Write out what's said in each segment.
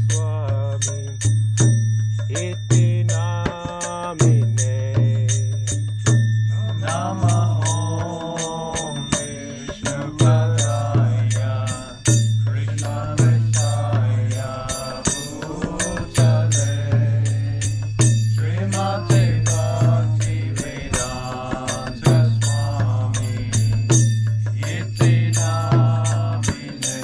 Swami iti namine. Nama Om Vishnu Padaya Krishna Vishaya Bhutale Srimate Bhakti Vedanta Swami iti namine.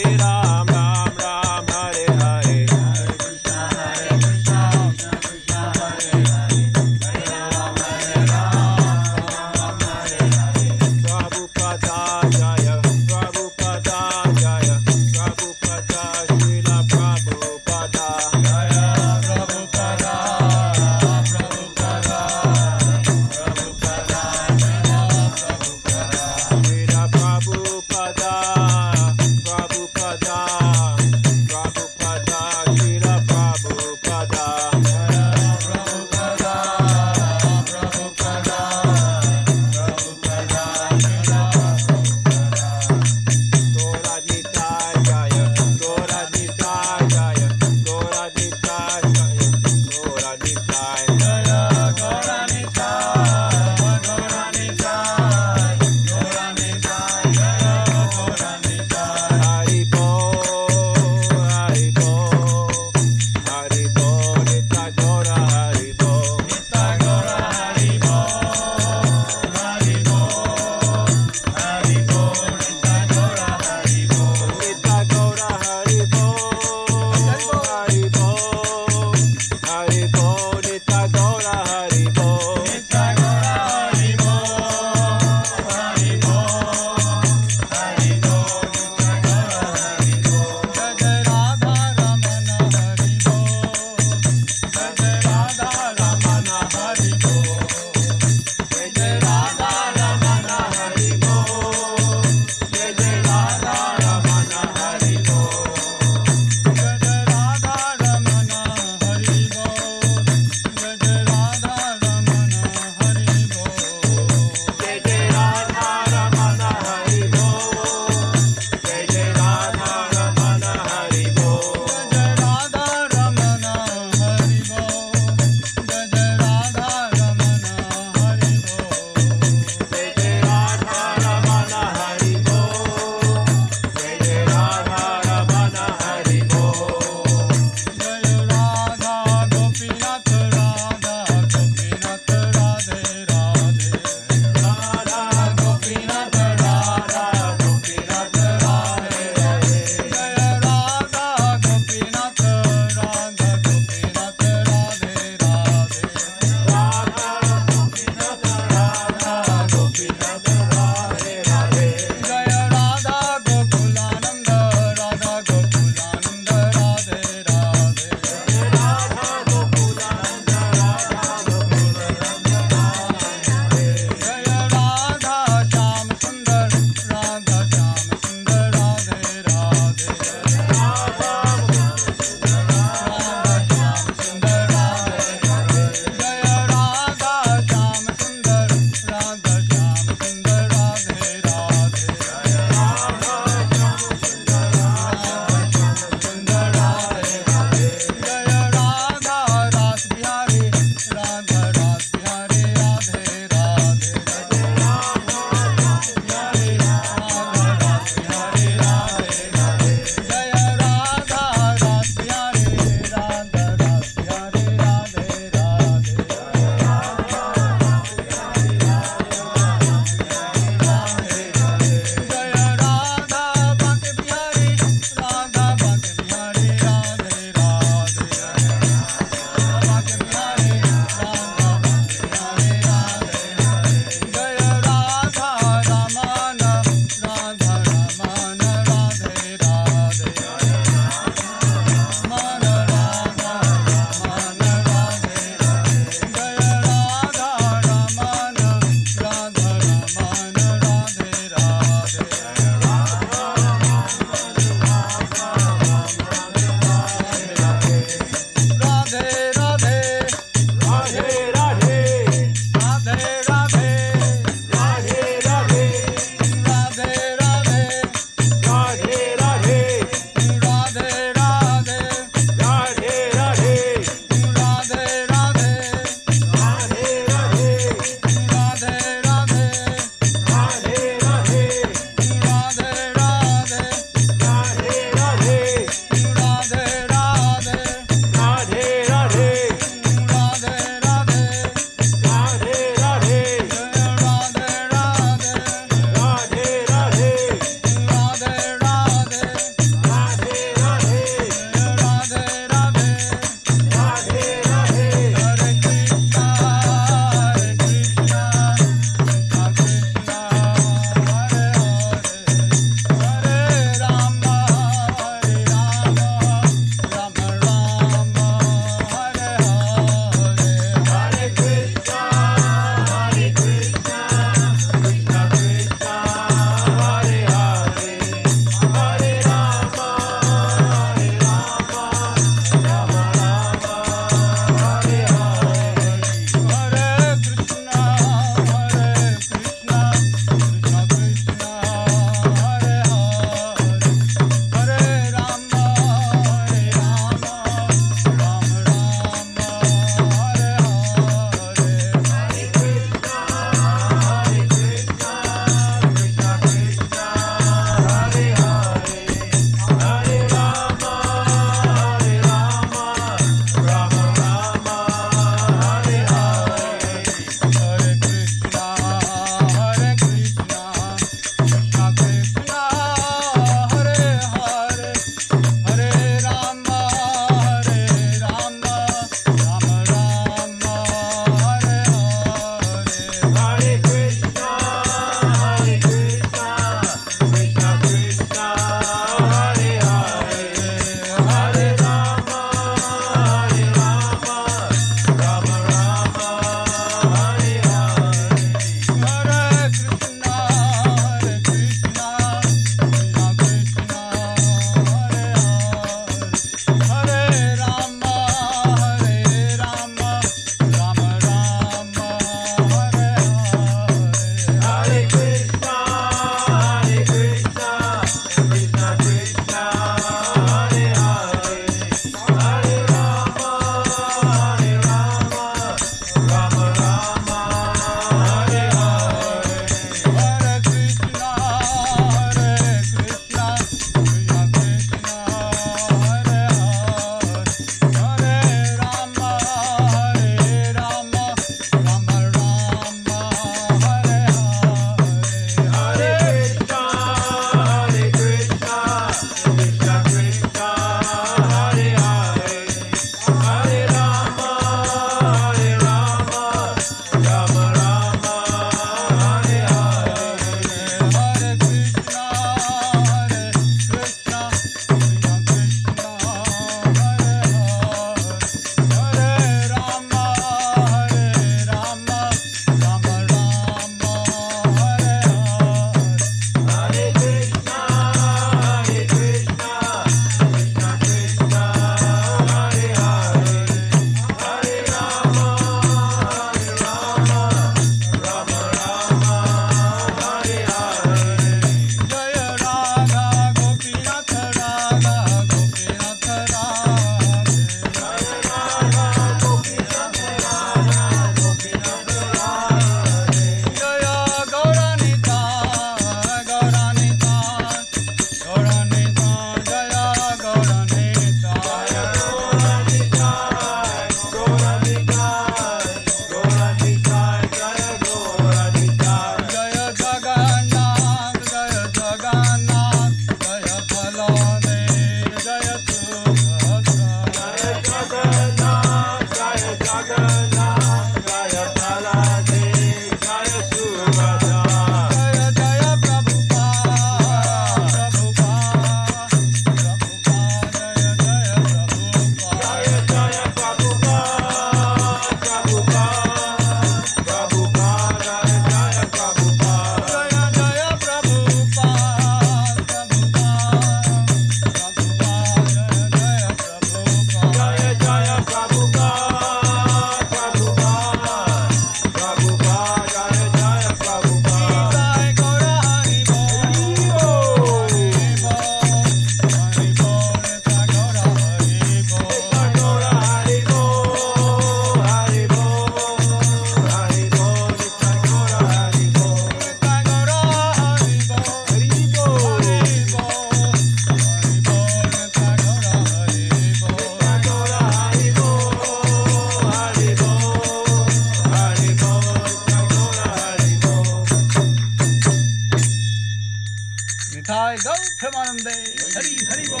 Nitai Gauthamanande. Hari Hari Bol.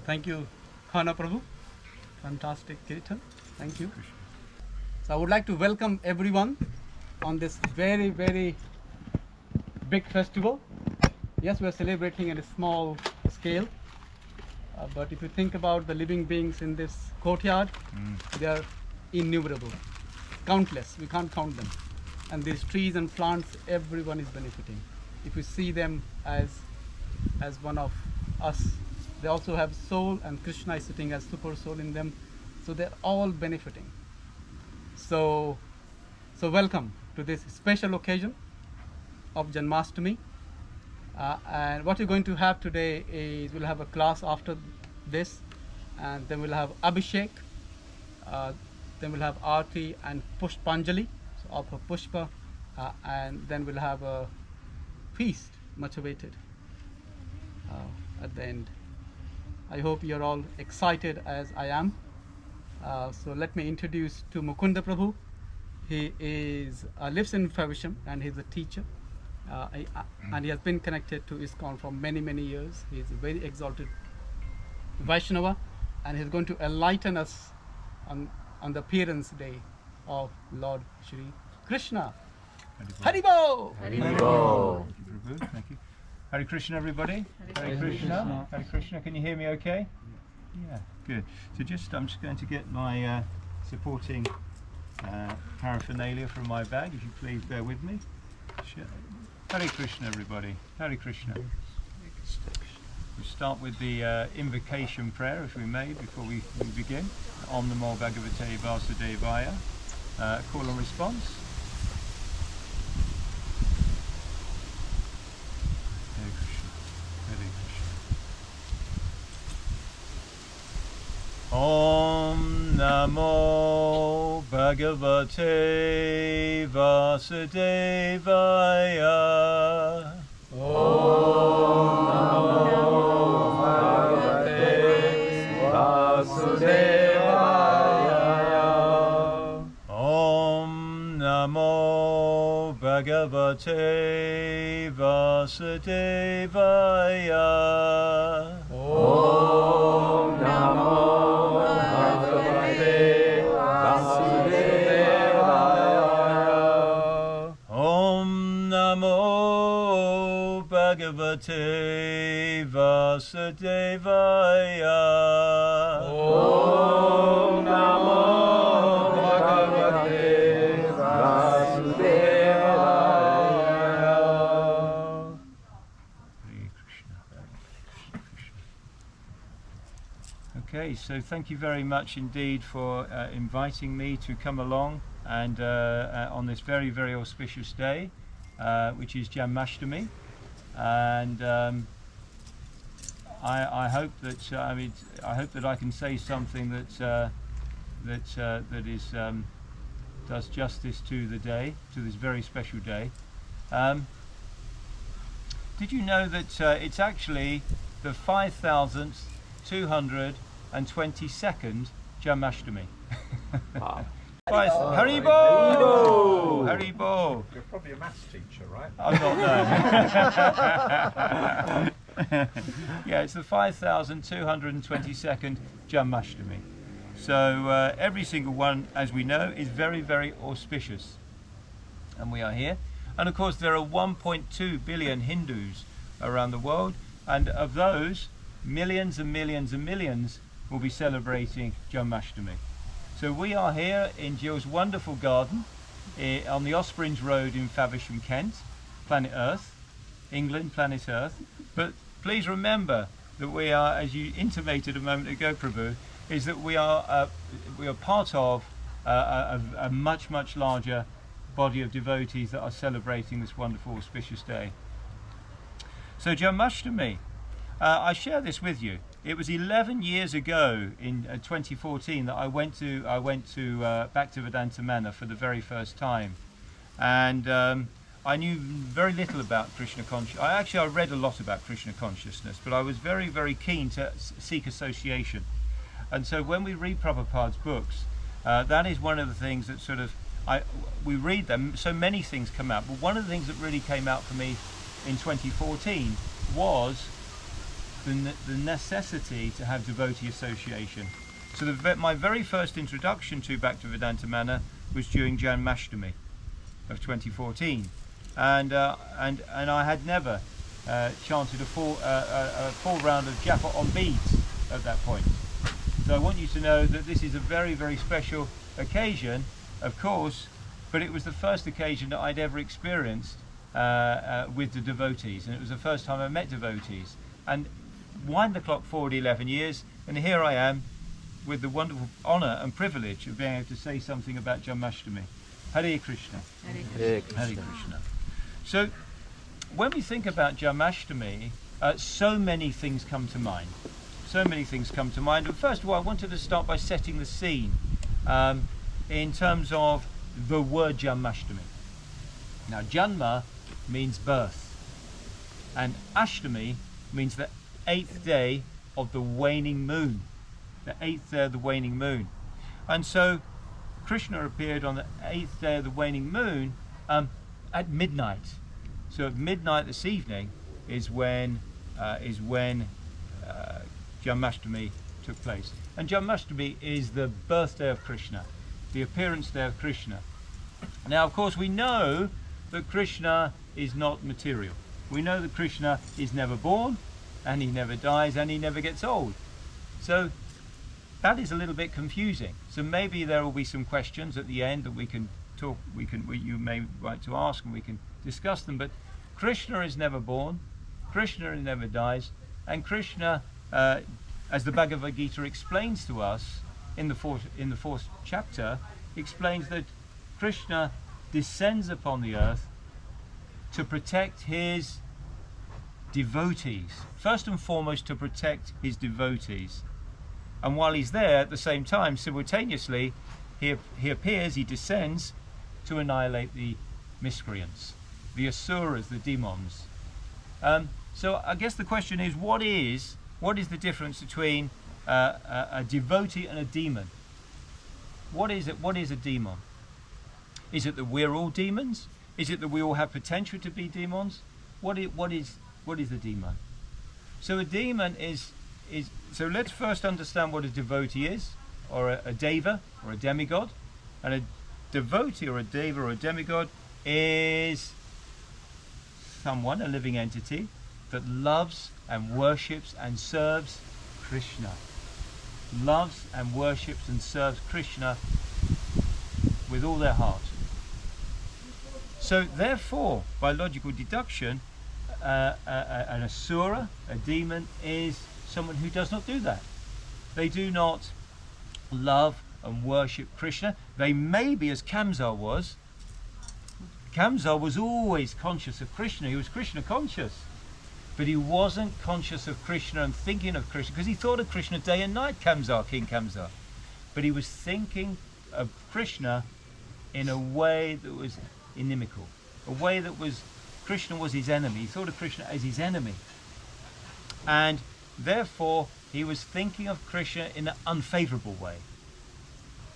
Thank you, Khana Prabhu. Fantastic Kirtan. Thank you. So I would like to welcome everyone on this very, very big festival. Yes, we are celebrating at a small scale. But if you think about the living beings in this courtyard, they are innumerable, countless. We can't count them. And these trees and plants, everyone is benefiting. If you see them as one of us, they also have soul, and Krishna is sitting as super soul in them. So they're all benefiting. So welcome to this special occasion of Janmashtami. And what we're going to have today is we'll have a class after this, and then we'll have Abhishek, then we'll have Arati and Pushpanjali, so offer Pushpa, and then we'll have a feast, much awaited, at the end. I hope you're all excited as I am. So let me introduce to Mukunda Prabhu. He lives in Faversham and he's a teacher. And he has been connected to ISKCON for many, many years. He is a very exalted Vaishnava, and he's going to enlighten us on the appearance day of Lord Shri Krishna. Haribol! Haribol! Thank you, Prabhu. Thank you. Hare Krishna, everybody. Hare Krishna. Hare Krishna. Can you hear me okay? Yeah, good. So I'm just going to get my supporting paraphernalia from my bag, if you please bear with me. Sure. Hare Krishna, everybody. Hare Krishna. We start with the invocation prayer, if we may, before we begin. Om Namo Bhagavate Vasudevaya. Call and response. Hare Krishna. Hare Krishna. Om Namo Bhagavate Vasudevaya. Om Namo Bhagavate Vasudevaya. Om Namo Bhagavate Vasudevaya. Om Namo Bhagavate Vasudevaya. Om Namo Bhagavate Vasudevaya. Hare Krishna. Okay, so thank you very much indeed for inviting me to come along and on this very, very auspicious day, which is Janmashtami. And I hope that I hope that I can say something that does justice to the day, to this very special day. Did you know that it's actually the 5,222nd Janmashtami? Wow. Haribol! Haribol! You're probably a maths teacher, right? I'm not, no. Yeah, it's the 5,222nd Janmashtami. So every single one, as we know, is very, very auspicious. And we are here. And of course there are 1.2 billion Hindus around the world, and of those, millions and millions and millions will be celebrating Janmashtami. So we are here in Jill's wonderful garden on the Ospringe Road in Faversham, Kent, planet Earth, England, planet Earth. But please remember that we are, as you intimated a moment ago, Prabhu, is that we are part of a much, much larger body of devotees that are celebrating this wonderful auspicious day. So Janmashtami, I share this with you. It was 11 years ago in 2014 that I went to Bhaktivedanta Manor for the very first time, and I knew very little about Krishna consciousness. I read a lot about Krishna consciousness, but I was very, very keen to seek association. And so when we read Prabhupada's books, That is one of the things that sort of, we read them, so many things come out, but one of the things that really came out for me in 2014 was the necessity to have devotee association. So my very first introduction to Bhaktivedanta Manor was during Janmashtami of 2014, and I had never chanted a full round of japa on beads at that point. So I want you to know that this is a very, very special occasion, of course, but it was the first occasion that I'd ever experienced with the devotees, and it was the first time I met devotees. And wind the clock forward 11 years, and here I am with the wonderful honour and privilege of being able to say something about Janmashtami. Hare Krishna. Hare Krishna. Hare Krishna. So, when we think about Janmashtami, so many things come to mind. So many things come to mind. But first of all, I wanted to start by setting the scene in terms of the word Janmashtami. Now, Janma means birth, and Ashtami means the 8th day of the waning moon. The 8th day of the waning moon. And so, Krishna appeared on the 8th day of the waning moon at midnight. So at midnight this evening is when Janmashtami took place. And Janmashtami is the birthday of Krishna, the appearance day of Krishna. Now, of course, we know that Krishna is not material. We know that Krishna is never born, and he never dies, and he never gets old. So that is a little bit confusing. So maybe there will be some questions at the end that we can talk. You may like to ask, and we can discuss them. But Krishna is never born, Krishna never dies, and Krishna, as the Bhagavad Gita explains to us in the fourth chapter, explains that Krishna descends upon the earth to protect his devotees. First and foremost, to protect his devotees. And while he's there, at the same time, simultaneously, he appears, he descends to annihilate the miscreants, the asuras, the demons. So I guess the question is, what is the difference between a devotee and a demon? What is it? What is a demon? Is it that we're all demons? Is it that we all have potential to be demons? What is a demon? So a demon is so let's first understand what a devotee is, or a deva, or a demigod. And a devotee, or a deva, or a demigod is someone, a living entity, that loves and worships and serves Krishna. Loves and worships and serves Krishna with all their heart. So therefore, by logical deduction, an asura, a demon, is someone who does not do that. They do not love and worship Krishna. They may be, as Kamsa was. Kamsa was always conscious of Krishna. He was Krishna conscious. But he wasn't conscious of Krishna and thinking of Krishna, because he thought of Krishna day and night, Kamsa, King Kamsa. But he was thinking of Krishna in a way that was inimical. A way that was, Krishna was his enemy. He thought of Krishna as his enemy. And therefore, he was thinking of Krishna in an unfavorable way.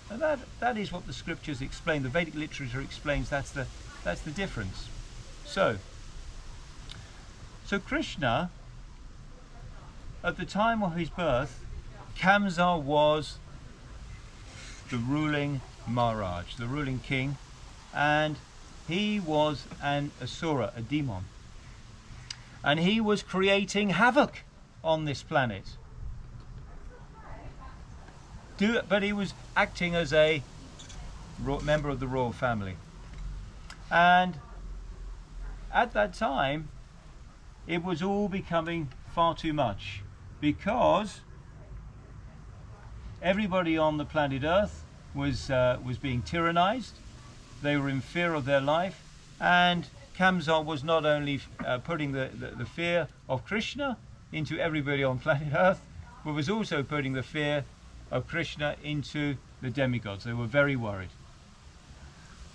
And that is what the scriptures explain. The Vedic literature explains that's the difference. So Krishna, at the time of his birth, Kamsa was the ruling Maharaj, the ruling king, and he was an asura, a demon. And he was creating havoc on this planet. But he was acting as a member of the royal family. And at that time, it was all becoming far too much, because everybody on the planet Earth was being tyrannized. They were in fear of their life, and Kamsa was not only putting the fear of Krishna into everybody on planet Earth, but was also putting the fear of Krishna into the demigods. They were very worried.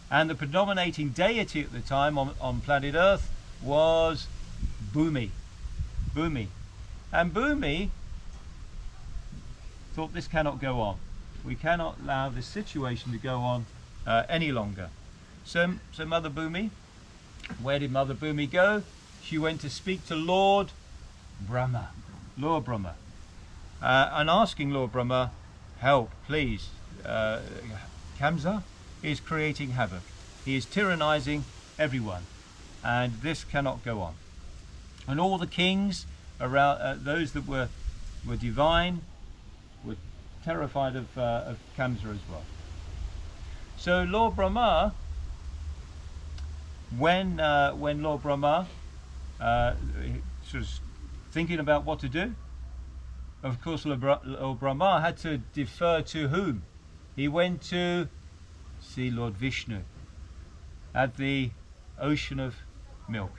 And the predominating deity at the time on planet Earth was Bhumi. And Bhumi thought, this cannot go on. We cannot allow this situation to go on any longer. So Mother Bhumi, where did Mother Bhumi go? She went to speak to Lord Brahma, and asking Lord Brahma, help, please. Kamsa is creating havoc. He is tyrannizing everyone, and this cannot go on. And all the kings around, those that were divine, were terrified of Kamsa as well. So Lord Brahma, when Lord Brahma was thinking about what to do, of course Lord Brahma had to defer to whom? He went to see Lord Vishnu at the ocean of milk,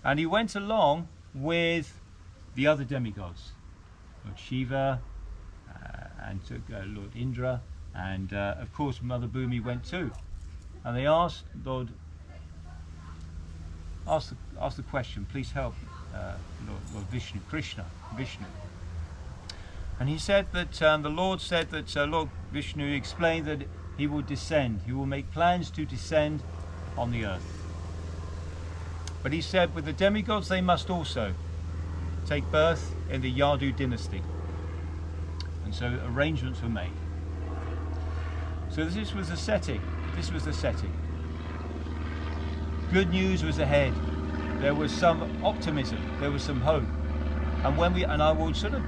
and he went along with the other demigods, Lord Shiva and Lord Indra, and of course Mother Bhumi went too, and they asked the question, please help Lord Vishnu, Krishna, Vishnu. And he said that the Lord said that Lord Vishnu explained that he will descend, he will make plans to descend on the earth. But he said with the demigods they must also take birth in the Yadu dynasty. And so arrangements were made. So this was the setting. Good news was ahead. There was some optimism, there was some hope. And I will sort of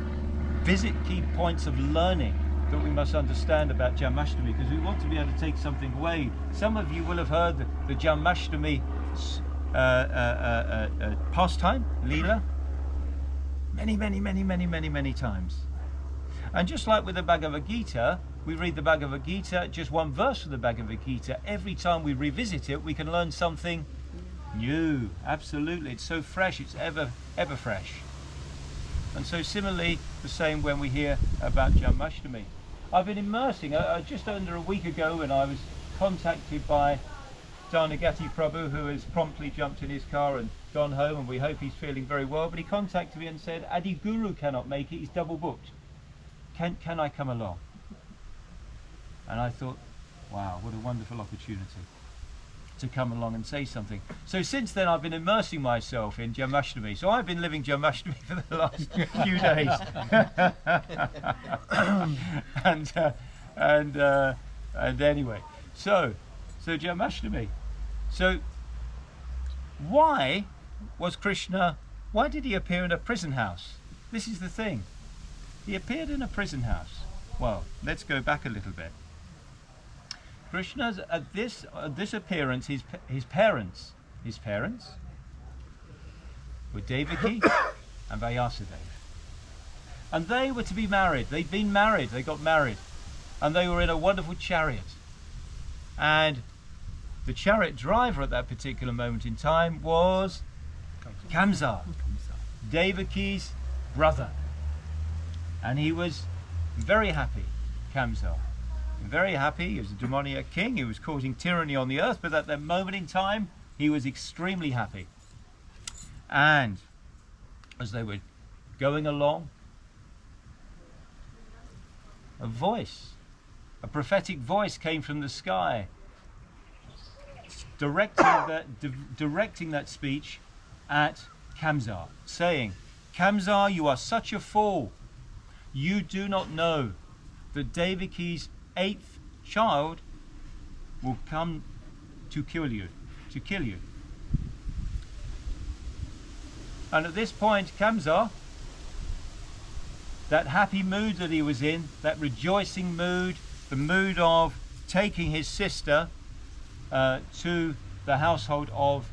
visit key points of learning that we must understand about Janmashtami, because we want to be able to take something away. Some of you will have heard the Janmashtami pastime, Leela, many times. And just like with the Bhagavad Gita, we read the Bhagavad Gita, just one verse of the Bhagavad Gita, every time we revisit it, we can learn something new. Absolutely, it's so fresh, it's ever fresh. And so similarly, the same when we hear about Janmashtami. I've been immersing, just under a week ago when I was contacted by Dhanagati Prabhu, who has promptly jumped in his car and gone home, and we hope he's feeling very well, but he contacted me and said, Adi Guru cannot make it, he's double booked. Can I come along? And I thought, wow, what a wonderful opportunity to come along and say something. So since then I've been immersing myself in Janmashtami. So I've been living Janmashtami for the last few days. and anyway, so Janmashtami. So why did he appear in a prison house? This is the thing. He appeared in a prison house. Well, let's go back a little bit. Krishna's at this appearance, his parents were Devaki and Vyasadeva, and they were to be married. They'd been married. They got married, and they were in a wonderful chariot. And the chariot driver at that particular moment in time was Kamsa, Devaki's brother, and he was very happy. Kamsa. Very happy. He was a demoniac king. He was causing tyranny on the earth, but at that moment in time he was extremely happy. And as they were going along, a prophetic voice came from the sky, directing that speech at Kamsa, saying, Kamsa, you are such a fool. You do not know that Devaki's 8th child will come to kill you. And at this point, Kamsa, that happy mood that he was in, that rejoicing mood, the mood of taking his sister to the household of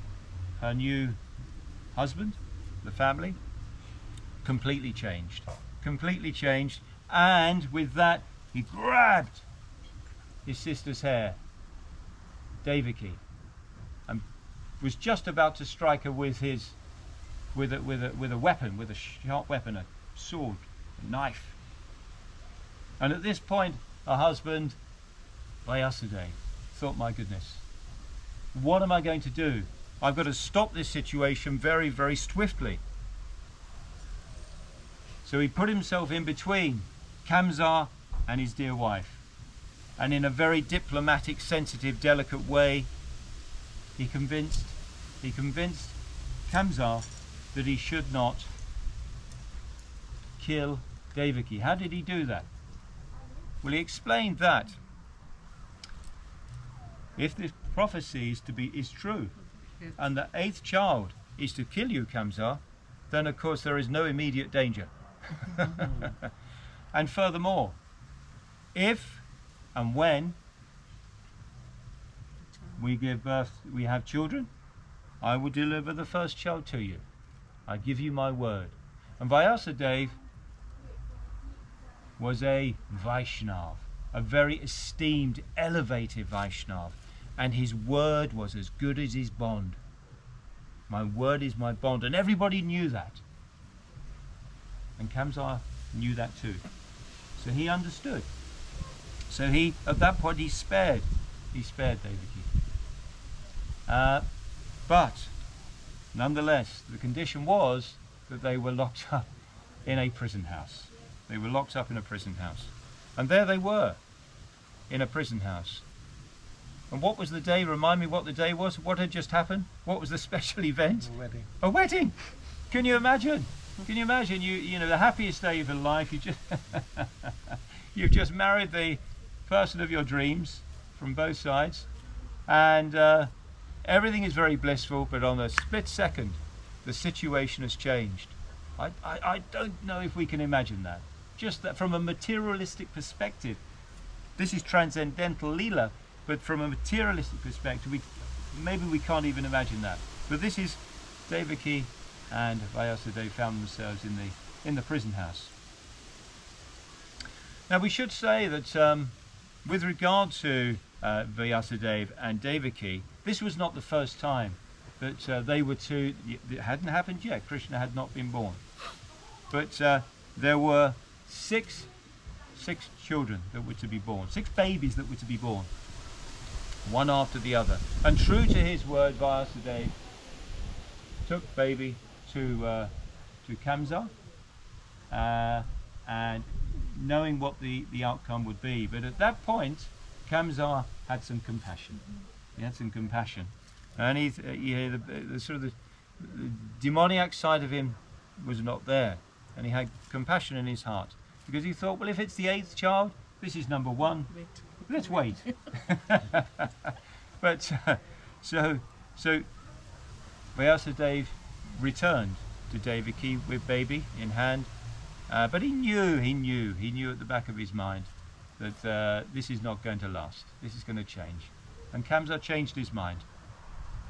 her new husband, the family, completely changed. And with that, he grabbed his sister's hair, Devaki, and was just about to strike her with a weapon, with a sharp weapon, a sword, a knife. And at this point, her husband, Vyasadeva, thought, my goodness, what am I going to do? I've got to stop this situation very, very swiftly. So he put himself in between Kamsa and his dear wife. and in a very diplomatic, sensitive, delicate way, he convinced Kamsa that he should not kill Devaki. How did he do that? Well, he explained that if this prophecy is true, and the 8th child is to kill you, Kamsa, then of course there is no immediate danger. And furthermore, if and when we give birth, we have children, I will deliver the first child to you. I give you my word. And Vyasadeva was a Vaishnav, a very esteemed, elevated Vaishnav, and his word was as good as his bond. My word is my bond, and everybody knew that. And Kamsa knew that too. So he understood. So he, at that point, he spared Devaki. But nonetheless, the condition was that they were locked up in a prison house. They were locked up in a prison house. And there they were, in a prison house. And what was the day? Remind me what the day was. What had just happened? What was the special event? A wedding. A wedding! Can you imagine? Can you imagine? You know, the happiest day of your life. You've just married the person of your dreams from both sides, and everything is very blissful. But on a split second, the situation has changed. I don't know if we can imagine that. Just that from a materialistic perspective, this is transcendental Leela. But from a materialistic perspective, maybe we can't even imagine that. But this is Devaki and Vyasadeva found themselves in the prison house. Now we should say that with regard to Vyasadeva and Devaki, this was not the first time that they were two. It hadn't happened yet. Krishna had not been born, but there were six children that were to be born, 6 babies that were to be born, one after the other. And true to his word, Vyasadeva took baby to Kamsa, and knowing what the outcome would be. But at that point, Kamsa had some compassion. He had some compassion, and the sort of the demoniac side of him was not there, and he had compassion in his heart, because he thought, well, if it's the 8th child, this is number 1. Let's wait. But so Vyasadeva returned to Devaki with baby in hand, but he knew at the back of his mind that this is not going to last. This is going to change. And Kamsa changed his mind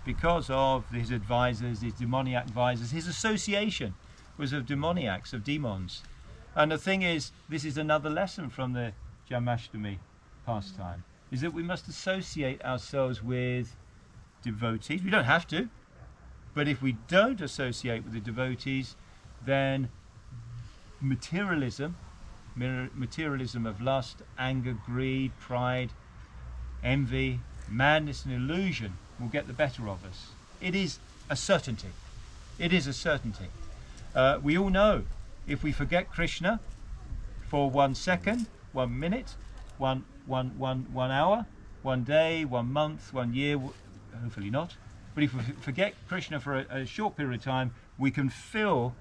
because of his advisors, his demoniac advisors. His association was of demoniacs, of demons. And the thing is, this is another lesson from the Janmashtami pastime, is that we must associate ourselves with devotees. We don't have to, but if we don't associate with the devotees, then materialism of lust, anger, greed, pride, envy, madness and illusion will get the better of us. It is a certainty. It is a certainty. We all know if we forget Krishna for 1 second, 1 minute, one hour, 1 day, 1 month, 1 year, hopefully not, but if we forget Krishna for a short period of time, we can feel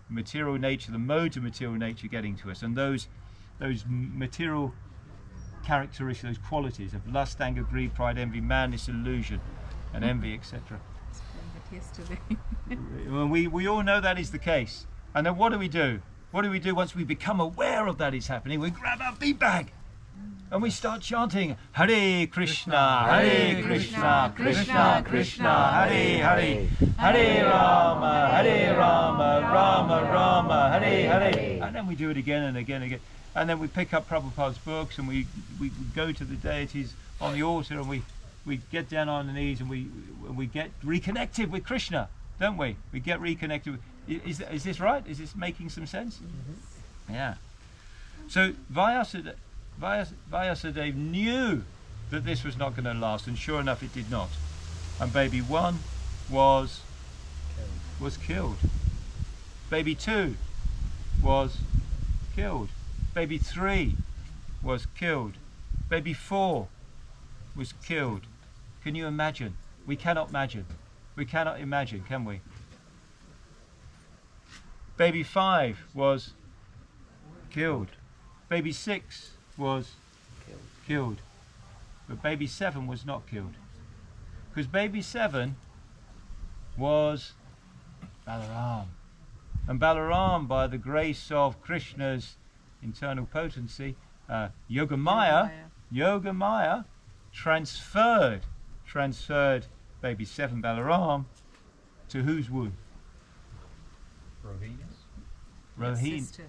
material nature, the modes of material nature getting to us, and those material characteristics, those qualities of lust, anger, greed, pride, envy, madness, illusion, and envy, etc. Yesterday. we all know that is the case. And then what do we do? What do we do once we become aware of that is happening? We grab our bead bag and we start chanting Hare Krishna, Hare Krishna, Krishna Krishna, Hare Hare, Hare Rama, Rama Rama, Hare Hare. And then we do it again and again and again. And then we pick up Prabhupada's books and we go to the deities on the altar and we get down on the knees and we get reconnected with Krishna, don't we? We get reconnected with, is this right? Is this making some sense? Mm-hmm. Yeah. So Vyasadeva knew that this was not going to last, and sure enough it did not. And baby 1 was killed. Baby 2 was killed. Baby 3 was killed. Baby 4 was killed. Can you imagine? We cannot imagine. We cannot imagine, can we? Baby 5 was killed. Baby 6 was killed. But baby 7 was not killed. Because baby 7 was Balaram. And Balaram, by the grace of Krishna's internal potency, Yogamaya transferred baby 7 Balaram to whose womb? Rohini's.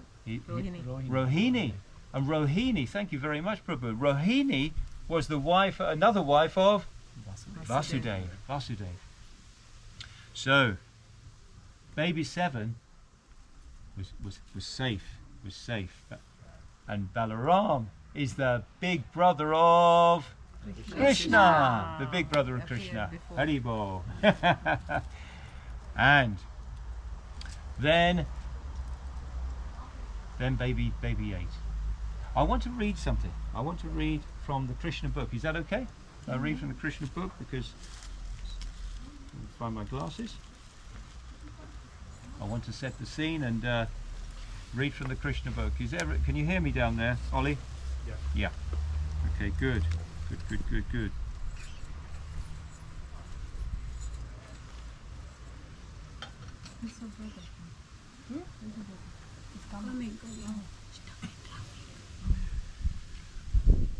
Rohini. And Rohini, thank you very much, Prabhu. Rohini was the wife, another wife of Vasudeva. So, baby 7 was safe. And Balaram is the big brother of Krishna. The big brother of Krishna. Haribol. And then baby 8. I want to read something. I want to read from the Krishna book. Is that okay? I read from the Krishna book because I'll find my glasses. I want to set the scene and read from the Krishna book. Can you hear me down there, Ollie? Yeah. Okay, good. Good.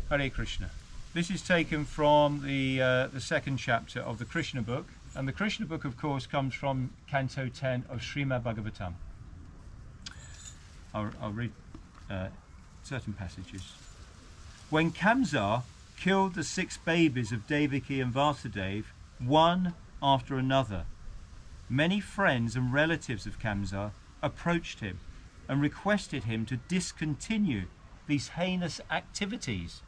Hare Krishna. This is taken from the second chapter of the Krishna book, and the Krishna book, of course, comes from Canto 10 of Srimad Bhagavatam. I'll read certain passages. When Kamsa killed the 6 babies of Devaki and Vasudeva, one after another, many friends and relatives of Kamsa approached him and requested him to discontinue these heinous activities.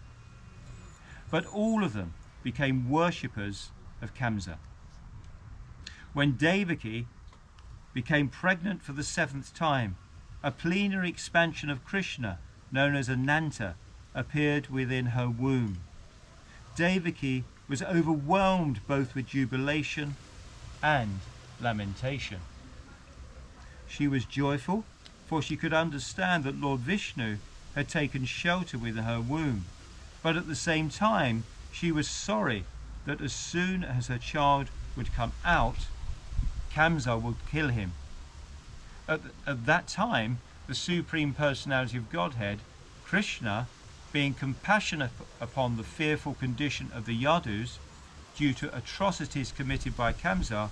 But all of them became worshippers of Kamsa. When Devaki became pregnant for the 7th time, a plenary expansion of Krishna, known as Ananta, appeared within her womb. Devaki was overwhelmed both with jubilation and lamentation. She was joyful, for she could understand that Lord Vishnu had taken shelter within her womb, but at the same time she was sorry that as soon as her child would come out, Kamsa would kill him. At that time, the Supreme Personality of Godhead, Krishna, being compassionate upon the fearful condition of the Yadus due to atrocities committed by Kamsa,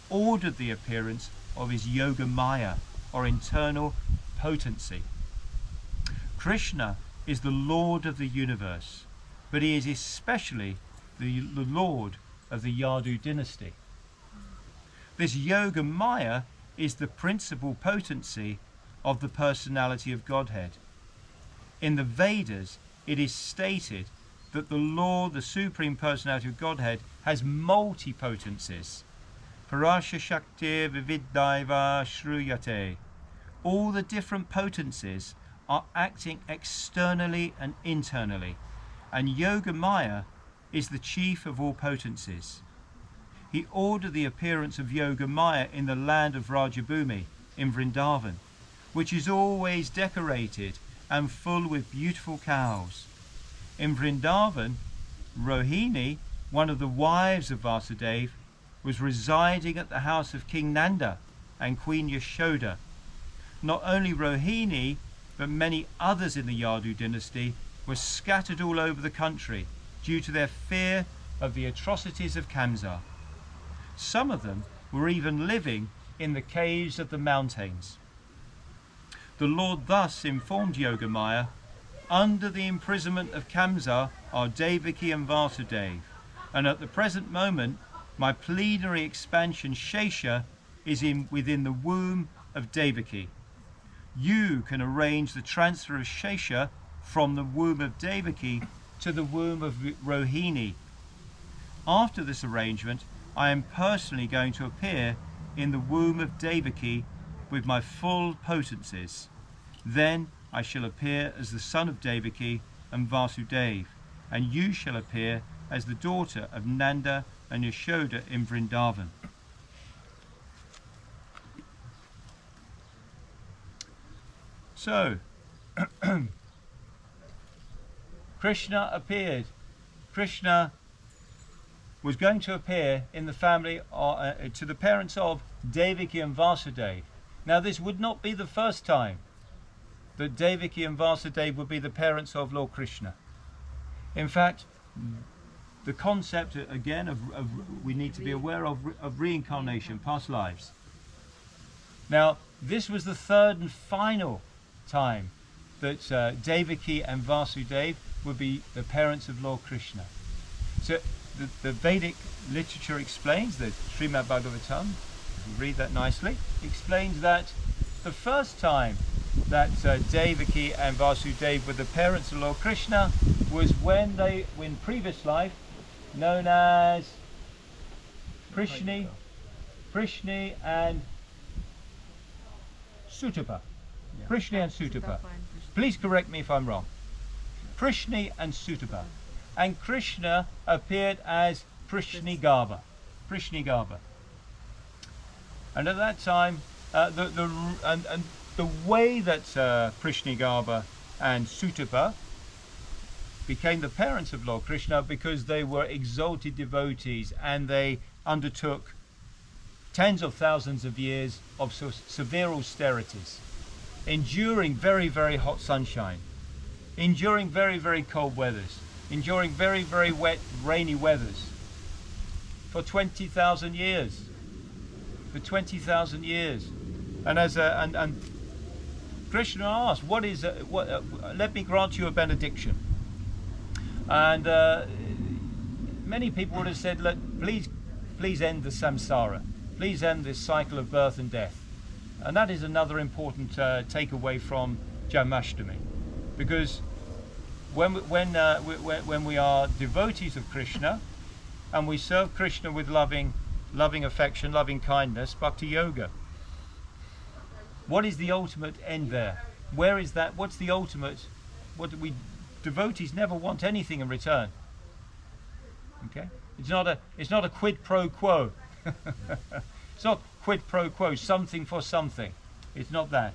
ordered the appearance of his Yogamaya, or internal potency. Krishna is the Lord of the universe, but he is especially the Lord of the Yadu dynasty. This Yogamaya is the principal potency of the personality of Godhead. In the Vedas, it is stated that the Lord, the Supreme Personality of Godhead, has multi-potencies. Parasha Shakti Vividdaiva Shruyate. All the different potencies are acting externally and internally, and Yogamaya is the chief of all potencies. He ordered the appearance of Yogamaya in the land of Rajabhumi, in Vrindavan, which is always decorated and full with beautiful cows. In Vrindavan, Rohini, one of the wives of Vasudeva, was residing at the house of King Nanda and Queen Yashoda. Not only Rohini, but many others in the Yadu dynasty were scattered all over the country due to their fear of the atrocities of Kamsa. Some of them were even living in the caves of the mountains. The Lord thus informed Yogamaya, under the imprisonment of Kamsa are Devaki and Vasudeva, and at the present moment my plenary expansion Shesha is within the womb of Devaki. You can arrange the transfer of Shesha from the womb of Devaki to the womb of Rohini. After this arrangement, I am personally going to appear in the womb of Devaki with my full potencies. Then I shall appear as the son of Devaki and Vasudeva, and you shall appear as the daughter of Nanda and Yashoda in Vrindavan. So, Krishna appeared. Krishna was going to appear in the family to the parents of Devaki and Vasudeva. Now, this would not be the first time that Devaki and Vasudeva would be the parents of Lord Krishna. In fact, the concept again of we need to be aware of reincarnation, past lives. Now, this was the third and final time that Devaki and Vasudeva would be the parents of Lord Krishna. So the Vedic literature explains, the Srimad Bhagavatam, if you read that nicely, explains that the first time that Devaki and Vasudeva were the parents of Lord Krishna was when they, in previous life, known as Prishni and Sutapa. Yeah. Prishni and Sutapa. Please correct me if I'm wrong. Prishni and Sutapa. And Krishna appeared as Prishnigarbha. Prishnigarbha. And at that time, the way that Prishnigarbha and Sutapa became the parents of Lord Krishna, because they were exalted devotees and they undertook tens of thousands of years of severe austerities, enduring very, very hot sunshine, enduring very, very cold weathers, enduring very, very wet, rainy weathers for 20,000 years. For 20,000 years. And and Krishna asked, "What is let me grant you a benediction." And many people would have said, "Look, please end the samsara. Please end this cycle of birth and death." And that is another important takeaway from Janmashtami, because when we are devotees of Krishna and we serve Krishna with loving affection, loving kindness, bhakti yoga, what is the ultimate end there? Where is that? What's the ultimate? What do we devotees never want anything in return? Okay, it's not a quid pro quo. It's not quid pro quo, something for something. It's not that.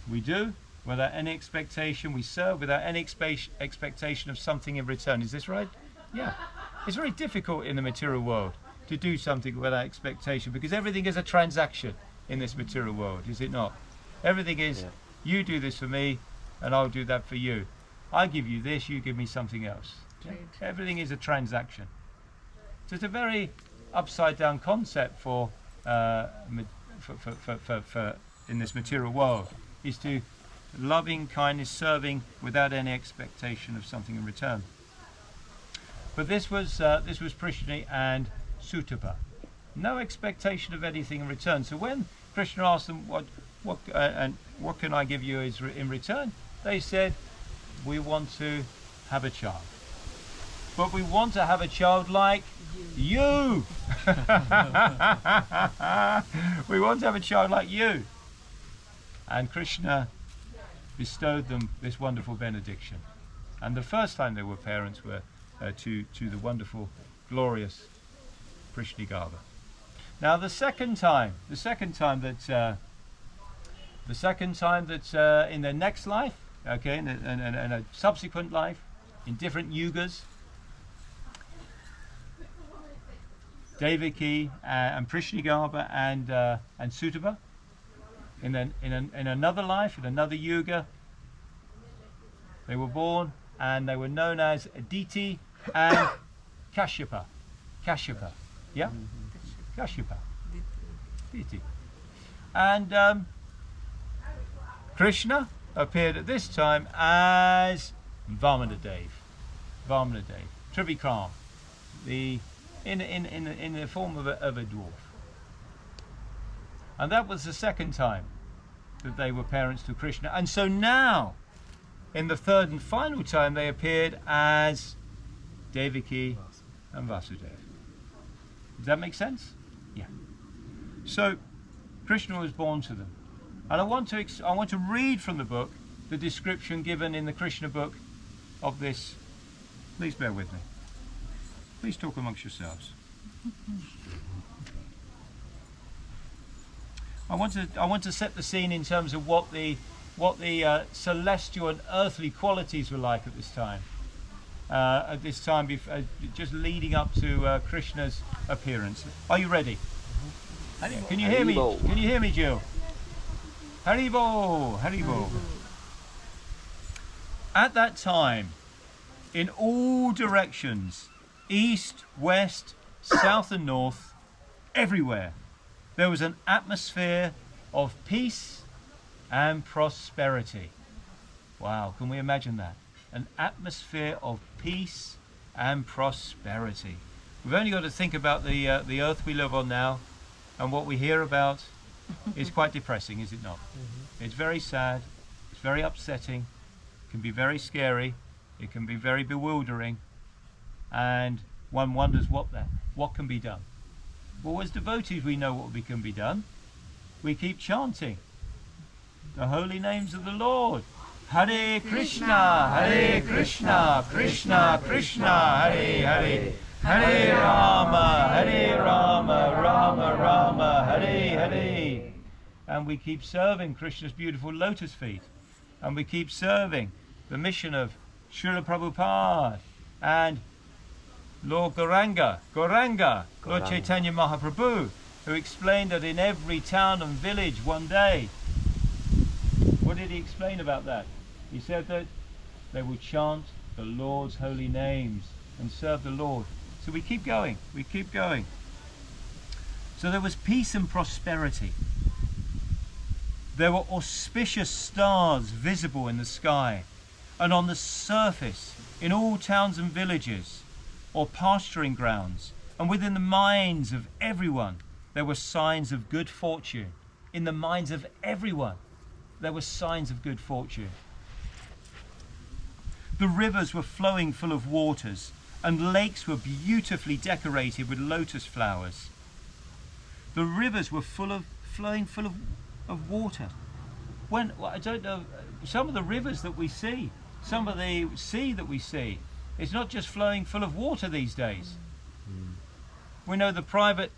We do without any expectation. We serve without any expectation of something in return. Is this right? Yeah. It's very difficult in the material world to do something without expectation, because everything is a transaction in this material world, is it not? Everything is, you do this for me and I'll do that for you. I give you this, you give me something else. Right. Everything is a transaction. So it's a very upside down concept for in this material world, is to loving kindness, serving without any expectation of something in return. But this was Prishni and Sutapa, no expectation of anything in return. So when Krishna asked them what can I give you in return, they said, we want to have a child, but we want to have a child like you. We want to have a child like you. And Krishna bestowed them this wonderful benediction. And the first time they were parents were to the wonderful, glorious Prishnigarbha. Now the second time that in their next life, okay, in a subsequent life, in different yugas, Devaki and Prishnigarbha and Sutapa, in another life, in another yuga, they were born and they were known as Aditi and Kashyapa. Kashyapa, yeah? Kashyapa. Aditi. And Krishna appeared at this time as Vamanadev, Trivikram, in the form of a dwarf. And that was the second time that they were parents to Krishna. And so now, in the third and final time, they appeared as Devaki and Vasudeva. Does that make sense? Yeah. So Krishna was born to them. And I want to read from the book the description given in the Krishna book of this Please bear with me. Please talk amongst yourselves. I want to set the scene in terms of what the celestial and earthly qualities were like at this time. Just leading up to Krishna's appearance. Are you ready? Can you hear me? Can you hear me, Jill? Haribo, Haribo. At that time, in all directions, east, west, south and north, everywhere, there was an atmosphere of peace and prosperity. Wow, can we imagine that? An atmosphere of peace and prosperity. We've only got to think about the earth we live on now, and what we hear about is quite depressing, is it not? Mm-hmm. It's very sad, it's very upsetting, it can be very scary, it can be very bewildering, and one wonders what can be done. Well, as devotees we know what can be done. We keep chanting the holy names of the Lord. Hare Krishna, Hare Krishna, Krishna Krishna, Hare Hare, Hare Rama, Rama Rama, Hare Hare. And we keep serving Krishna's beautiful lotus feet. And we keep serving the mission of Srila Prabhupada and Lord Gauranga, Lord Chaitanya Mahaprabhu, who explained that in every town and village one day, what did he explain about that? He said that they will chant the Lord's holy names and serve the Lord. So we keep going, we keep going. So there was peace and prosperity. There were auspicious stars visible in the sky, and on the surface, in all towns and villages, or pasturing grounds, and within the minds of everyone, there were signs of good fortune. In the minds of everyone, there were signs of good fortune. The rivers were flowing full of waters, and lakes were beautifully decorated with lotus flowers. The rivers were flowing full of water. I don't know, some of the rivers that we see, some of the sea that we see, it's not just flowing full of water these days. We know the private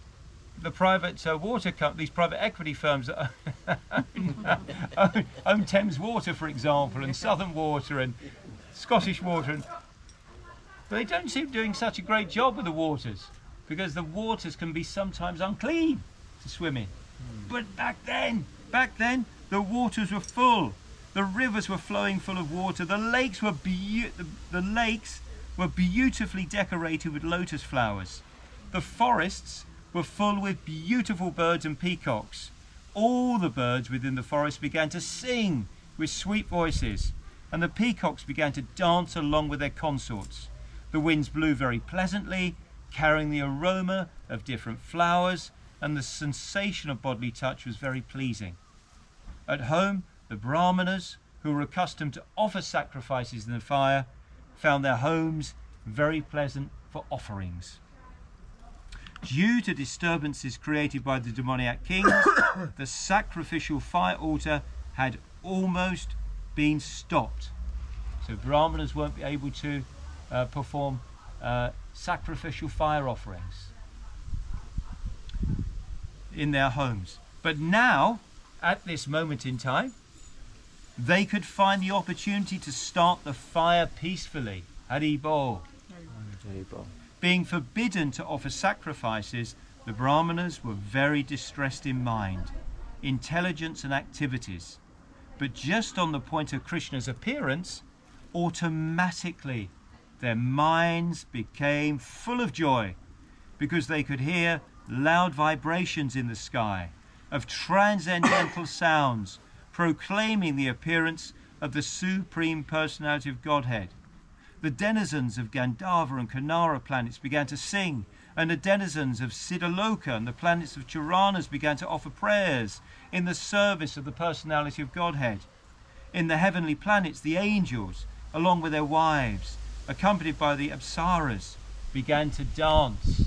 water companies, private equity firms that own Thames Water, for example, and Southern Water and Scottish Water, but they don't seem doing such a great job with the waters, because the waters can be sometimes unclean to swim in. But back then, the waters were full. The rivers were flowing full of water. The lakes were beautifully decorated with lotus flowers. The forests were full with beautiful birds and peacocks. All the birds within the forest began to sing with sweet voices, and the peacocks began to dance along with their consorts. The winds blew very pleasantly, carrying the aroma of different flowers, and the sensation of bodily touch was very pleasing. At home, the Brahmanas, who were accustomed to offer sacrifices in the fire, found their homes very pleasant for offerings. Due to disturbances created by the demoniac kings, the sacrificial fire altar had almost been stopped. So Brahmanas won't be able to perform sacrificial fire offerings in their homes. But now, at this moment in time, they could find the opportunity to start the fire peacefully. Haribol. Being forbidden to offer sacrifices, the Brahmanas were very distressed in mind, intelligence and activities. But just on the point of Krishna's appearance, automatically their minds became full of joy, because they could hear loud vibrations in the sky of transcendental sounds proclaiming the appearance of the Supreme Personality of Godhead. The denizens of Gandharva and Kanara planets began to sing, and the denizens of Siddhaloka and the planets of Charanas began to offer prayers in the service of the Personality of Godhead. In the heavenly planets, the angels, along with their wives, accompanied by the Apsaras, began to dance.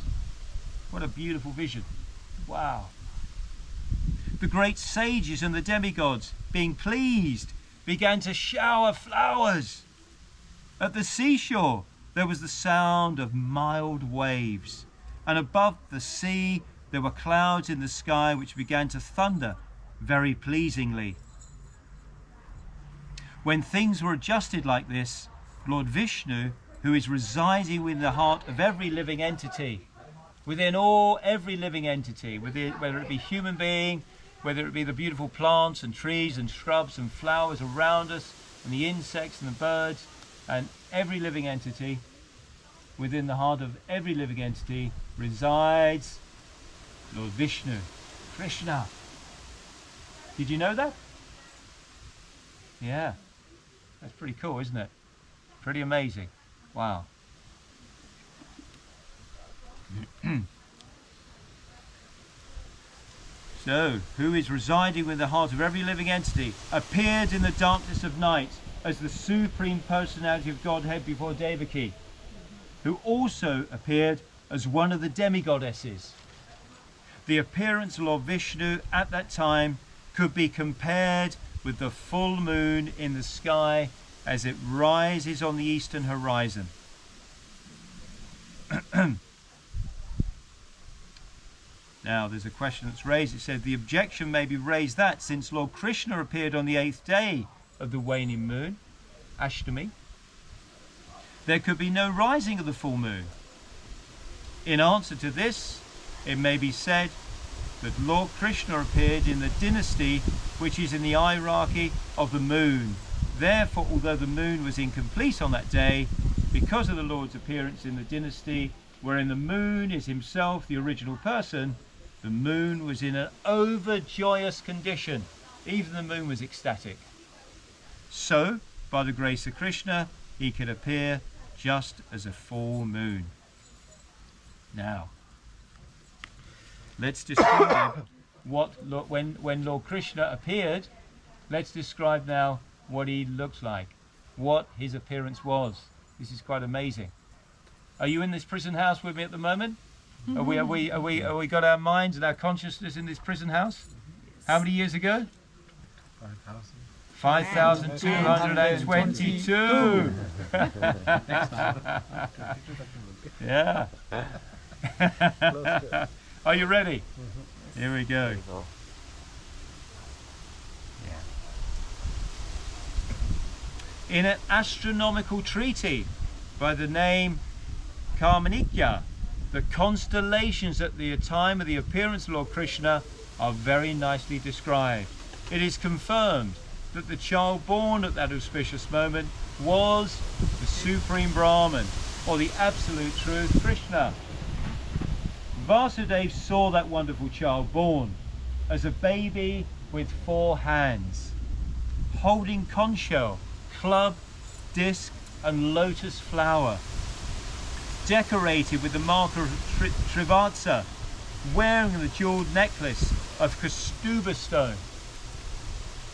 What a beautiful vision. Wow. The great sages and the demigods, being pleased, began to shower flowers. At the seashore, there was the sound of mild waves, and above the sea there were clouds in the sky which began to thunder very pleasingly. When things were adjusted like this, Lord Vishnu, who is residing in the heart of every living entity, within every living entity, whether it be human being, whether it be the beautiful plants and trees and shrubs and flowers around us, and the insects and the birds, and every living entity, within the heart of every living entity resides Lord Vishnu, Krishna. Did you know that? Yeah. That's pretty cool, isn't it? Pretty amazing. Wow. So, who is residing in the heart of every living entity, appeared in the darkness of night as the Supreme Personality of Godhead before Devaki, who also appeared as one of the demigoddesses. The appearance of Lord Vishnu at that time could be compared with the full moon in the sky as it rises on the eastern horizon. Now there's a question that's raised. It said the objection may be raised that since Lord Krishna appeared on the 8th day of the waning moon, Ashtami, there could be no rising of the full moon. In answer to this, it may be said that Lord Krishna appeared in the dynasty which is in the hierarchy of the moon. Therefore, although the moon was incomplete on that day, because of the Lord's appearance in the dynasty wherein the moon is himself the original person, the moon was in an overjoyous condition. Even the moon was ecstatic. So, by the grace of Krishna, he could appear just as a full moon. Now, let's describe when Lord Krishna appeared. Let's describe now what he looks like, what his appearance was. This is quite amazing. Are you in this prison house with me at the moment? Are we got our minds and our consciousness in this prison house? How many years ago? 5,222. Yeah. Are you ready? Here we go. In an astronomical treaty by the name Karmanikya, the constellations at the time of the appearance of Lord Krishna are very nicely described. It is confirmed that the child born at that auspicious moment was the Supreme Brahman, or the Absolute Truth, Krishna. Vasudeva saw that wonderful child born as a baby with 4 hands, holding conch shell, club, disc and lotus flower, decorated with the mark of Trivatsa, wearing the jeweled necklace of Kastuba stone,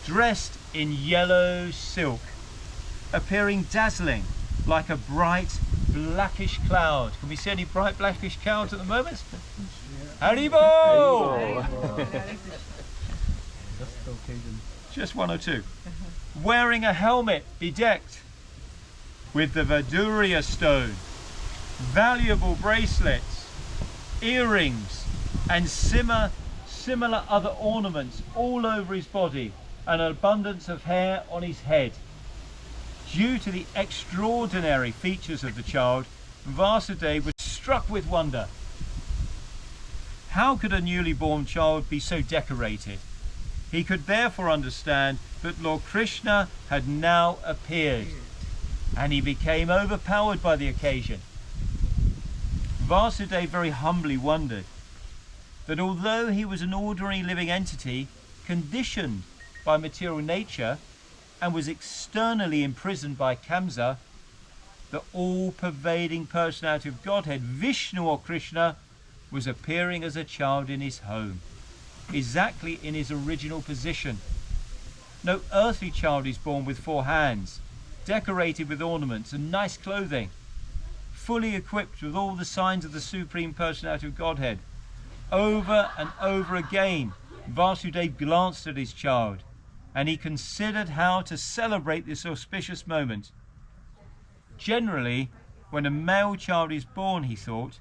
dressed in yellow silk, appearing dazzling like a bright blackish cloud. Can we see any bright blackish clouds at the moment? Haribo! Just the occasion. Just 1 or 2. Wearing a helmet bedecked with the Vaduriya stone, valuable bracelets, earrings, and similar other ornaments all over his body, and an abundance of hair on his head. Due to the extraordinary features of the child, Vasudeva was struck with wonder. How could a newly born child be so decorated? He could therefore understand that Lord Krishna had now appeared, and he became overpowered by the occasion. Vasudeva very humbly wondered that although he was an ordinary living entity, conditioned by material nature, and was externally imprisoned by Kamsa, the all-pervading personality of Godhead, Vishnu or Krishna, was appearing as a child in his home, exactly in his original position. No earthly child is born with 4 hands, decorated with ornaments and nice clothing, fully equipped with all the signs of the Supreme Personality of Godhead. Over and over again, Vasudeva glanced at his child, and he considered how to celebrate this auspicious moment. Generally, When a male child is born, he thought,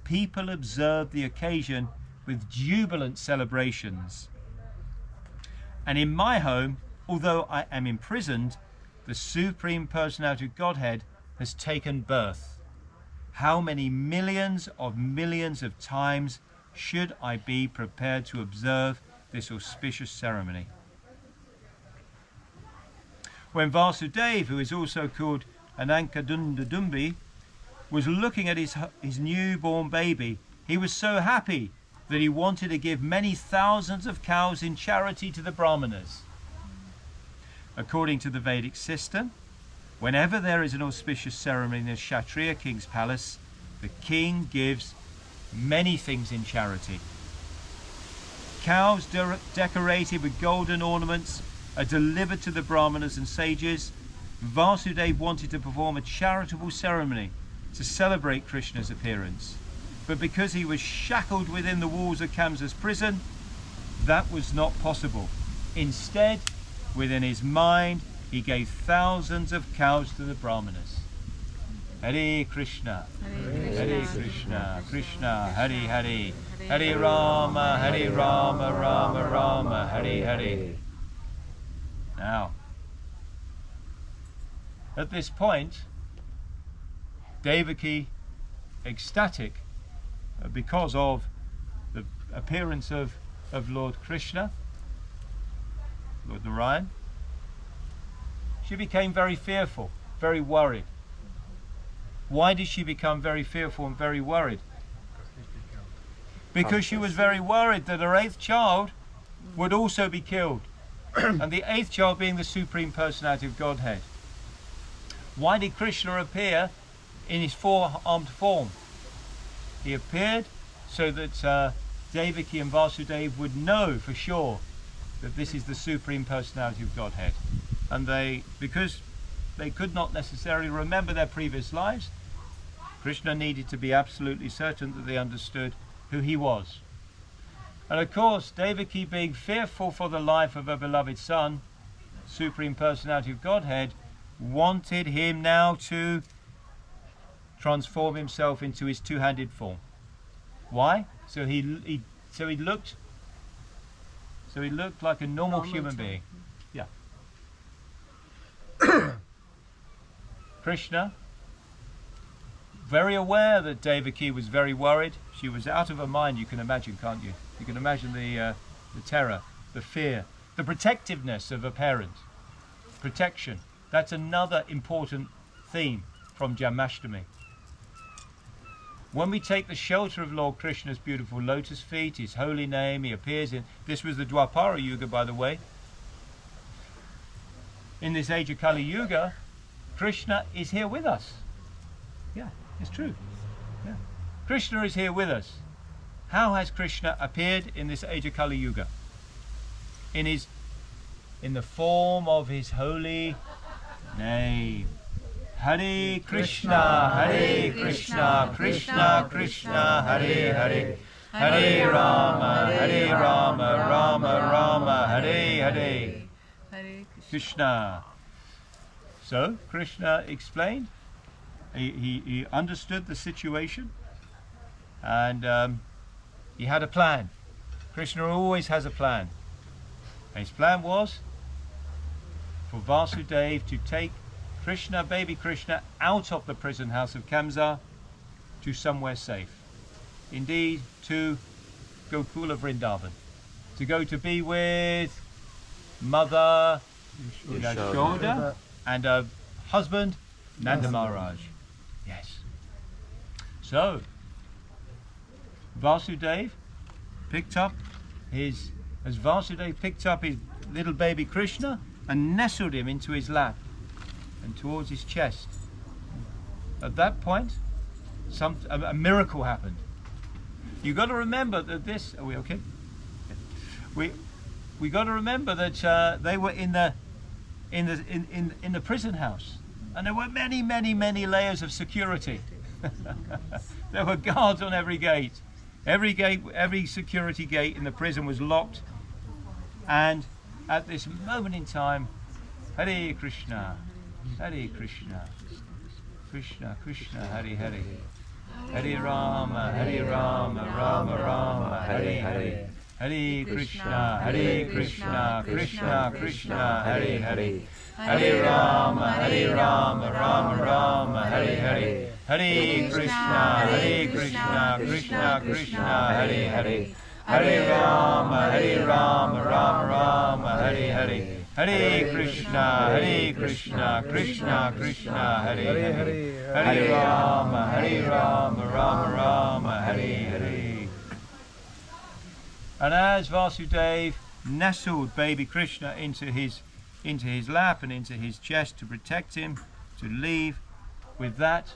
people observe the occasion with jubilant celebrations. And in my home, although I am imprisoned, the Supreme Personality of Godhead has taken birth. How many millions of times should I be prepared to observe this auspicious ceremony? When Vasudeva, who is also called Anankadundadumbi, was looking at his newborn baby, he was so happy that he wanted to give many thousands of cows in charity to the Brahmanas. According to the Vedic system, whenever there is an auspicious ceremony in a Kshatriya king's palace, the king gives many things in charity. Cows decorated with golden ornaments are delivered to the Brahmanas and sages. Vasudeva wanted to perform a charitable ceremony to celebrate Krishna's appearance, but because he was shackled within the walls of Kamsa's prison, that was not possible. Instead, within his mind, he gave thousands of cows to the Brahmanas. Hare Krishna, Hare Krishna, Krishna Hare Hare, Hare Rama, Rama Rama, Hare Hare. Now, at this point, Devaki, ecstatic because of the appearance of Lord Krishna, Lord Narayan, she became very fearful, very worried. Why did she become very fearful and very worried? Because she was very worried that her 8th child would also be killed. And the 8th child being the Supreme Personality of Godhead. Why did Krishna appear in his 4-armed form? He appeared so that Devaki and Vasudeva would know for sure that this is the Supreme Personality of Godhead. And because they could not necessarily remember their previous lives, Krishna needed to be absolutely certain that they understood who he was. And of course, Devaki, being fearful for the life of her beloved son, Supreme Personality of Godhead, wanted him now to transform himself into his 2-handed form. Why? So he looked like a normal human being. Yeah. Krishna, very aware that Devaki was very worried. She was out of her mind, you can imagine, can't you? You can imagine the terror, the fear, the protectiveness of a parent. Protection. That's another important theme from Janmashtami. When we take the shelter of Lord Krishna's beautiful lotus feet, his holy name, he appears in, this was the Dwapara Yuga, by the way. In this age of Kali Yuga, Krishna is here with us. Yeah, it's true. Yeah. Krishna is here with us. How has Krishna appeared in this age of Kali Yuga? In the form of his holy name. Hare Krishna, Hare Krishna, Krishna Krishna, Hare Hare, Hare Rama, Rama Rama, Hare Hare. Krishna. So Krishna explained. He understood the situation, and he had a plan. Krishna always has a plan. And his plan was for Vasudeva to take Krishna, baby Krishna, out of the prison house of Kamsa to somewhere safe. Indeed, to Gokula Vrindavan. To go to be with Mother Yashoda and her husband, Nanda Maharaj. Yes. So, Vasudeva picked up his little baby Krishna and nestled him into his lap and towards his chest. At that point, a miracle happened. You got to remember that this. Are we okay? We got to remember that they were in the prison house, and there were many layers of security. There were guards on every gate. Every security gate in the prison was locked. And at this moment in time, Hare Krishna, Hare Krishna. Krishna Krishna Hare Hare, Hare Rama Rama Rama Hare Hare, Hare Krishna Krishna Krishna Hare Hare, Hare Rama Rama Rama Hare Hare, Hare Krishna Krishna Krishna Hare Hare, Hare Rama Rama Rama Hare Hare, Hare Krishna Krishna Krishna Hare Hare, Hare Rama Rama Hare Hare. And as Vasudev nestled baby Krishna into his lap and into his chest to protect him, to leave with that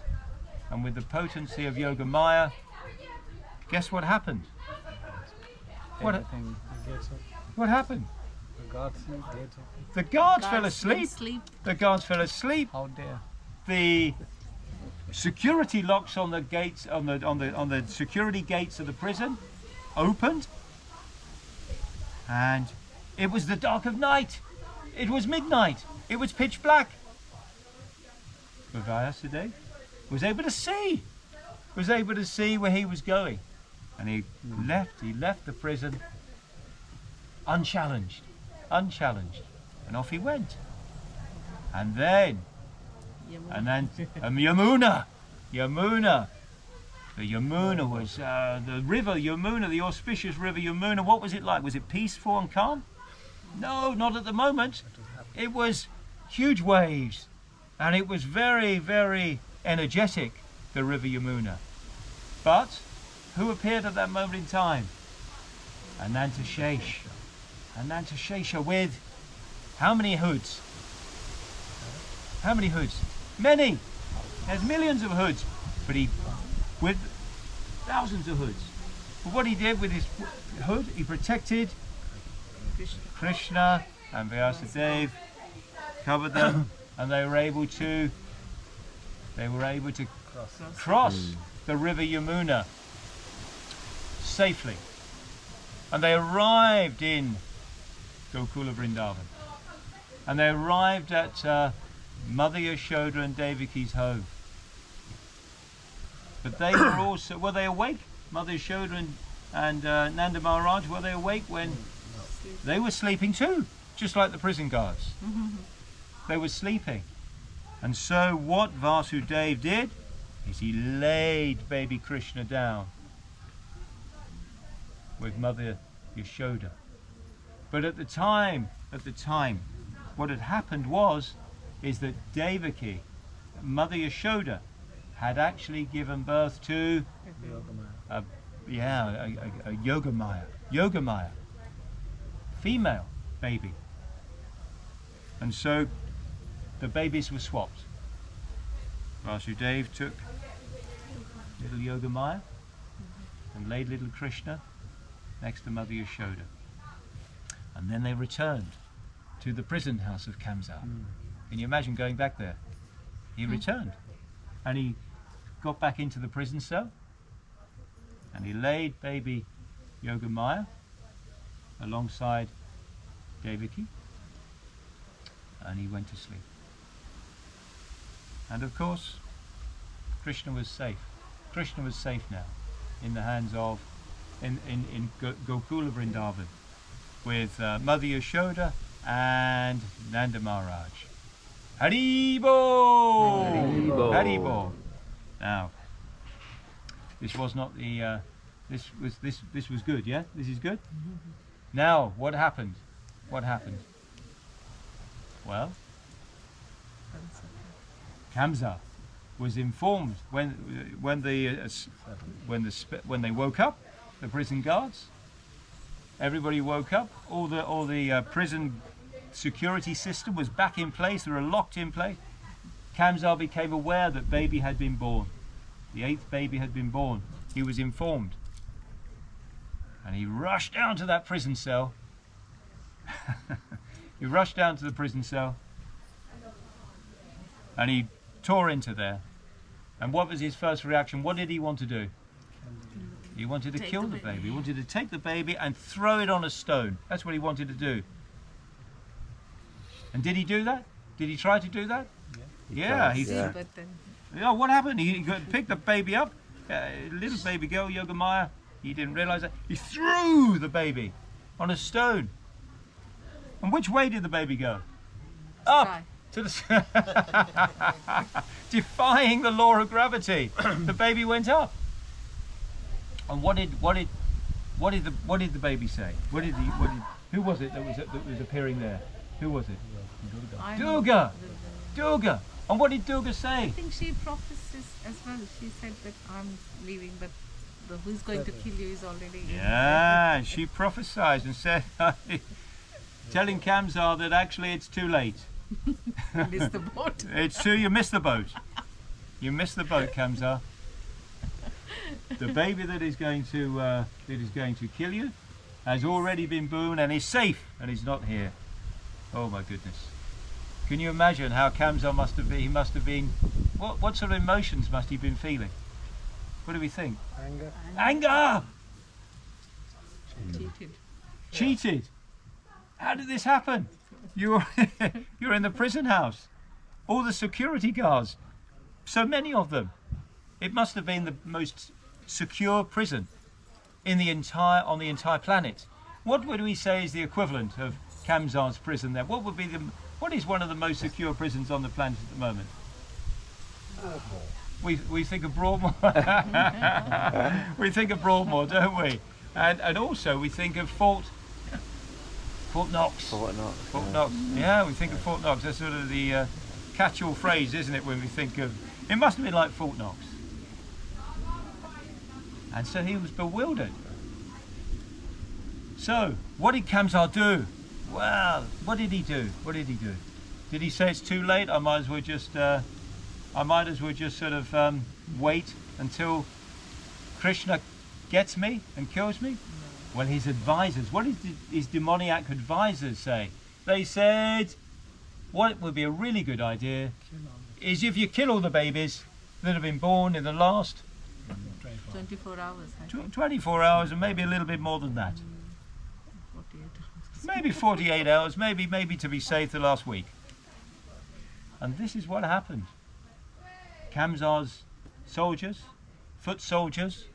and with the potency of Yogamaya, guess what happened? What happened? The guards fell asleep. The guards fell asleep. How dare. The security locks on the gates, on the security gates of the prison opened, and it was the dark of night. It was midnight. It was pitch black. But Vasudev was able to see where he was going, and he left the prison unchallenged, and off he went. And then Yamuna. The Yamuna was the river Yamuna, the auspicious river Yamuna. What was it like? Was it peaceful and calm? No, not at the moment. It was huge waves, and it was very, very energetic, the river Yamuna. But who appeared at that moment in time? Anantashesha. Anantashesha with how many hoods? How many hoods? Many. There's millions of hoods, but he with thousands of hoods. But what he did with his hood, he protected Krishna and Vasudev, covered them, and they were able to cross the river Yamuna safely. And they arrived in Gokula Vrindavan. And they arrived at Mother Yashoda and Devaki's home. But they were also, were they awake? Mother Yashoda and Nanda Maharaj, were they awake when they were sleeping too, just like the prison guards? They were sleeping. And so what Vasudev did is he laid baby Krishna down with Mother Yashoda. But at the time, what had happened is that Devaki, Mother Yashoda, had actually given birth to a Yogamaya, female baby. And so the babies were swapped. Vasudev took little Yogamaya and laid little Krishna next to Mother Yashoda. And then they returned to the prison house of Kamsa. Can you imagine going back there? He returned and he got back into the prison cell and he laid baby Yogamaya alongside Devaki and he went to sleep. And of course, Krishna was safe. Krishna was safe now in the hands of, in Gokula Vrindavan with Mother Yashoda and Nanda Maharaj. Haribo! Haribo! Now, this was not the, this was good, yeah? This is good? Now, what happened? What happened? Well, Kamsa was informed when they woke up, the prison guards. Everybody woke up. All the prison security system was back in place. They were locked in place. Kamsa became aware that baby had been born. The 8th baby had been born. He was informed, and he rushed down to that prison cell. He rushed down to the prison cell, and he tore into there. And what was his first reaction? What did he want to do? He wanted to kill the baby. He wanted to take the baby and throw it on a stone. That's what he wanted to do. And did he do that? Did he try to do that? Yeah, he did. Oh, what happened? He picked the baby up, little baby girl, Yogamaya. He didn't realize that. He threw the baby on a stone. And which way did the baby go? Up Sky. to the defying the law of gravity. The baby went up. And what did the baby say? Who was it that was appearing there? Who was it? I know. Durga. And what did Durga I say? think she prophesies as well. She said that I'm leaving, but who's going to kill you is already. Yeah, she prophesied and said, telling Kamsar that actually it's too late. Missed the boat. You missed the boat. You missed the boat, Kamsar. The baby that is going to kill you has already been born and is safe and is not here. Oh my goodness. Can you imagine how Kamsar must have been? He must have been. What sort of emotions must he have been feeling? What do we think? Anger. Cheated. How did this happen? You're in the prison house. All the security guards, so many of them. It must have been the most secure prison on the entire planet. What would we say is the equivalent of Kamsar's prison there? What is one of the most secure prisons on the planet at the moment? We think of Broadmoor. We think of Broadmoor, don't we? And also we think of Fort Knox. Fort Knox. Yeah, we think of Fort Knox. That's sort of the catch-all phrase, isn't it, when we think of... It must have been like Fort Knox. And so he was bewildered. So, what did Kamsar do? Well, what did he do? Did he say it's too late? I might as well just sort of wait until Krishna gets me and kills me? Well, his advisors, what did his demoniac advisors say? They said, what would be a really good idea is if you kill all the babies that have been born in the last 24 hours. I think. 24 hours and maybe a little bit more than that. 48 hours. Maybe 48 hours, maybe to be safe the last week. And this is what happened. Kamsar's soldiers, foot soldiers,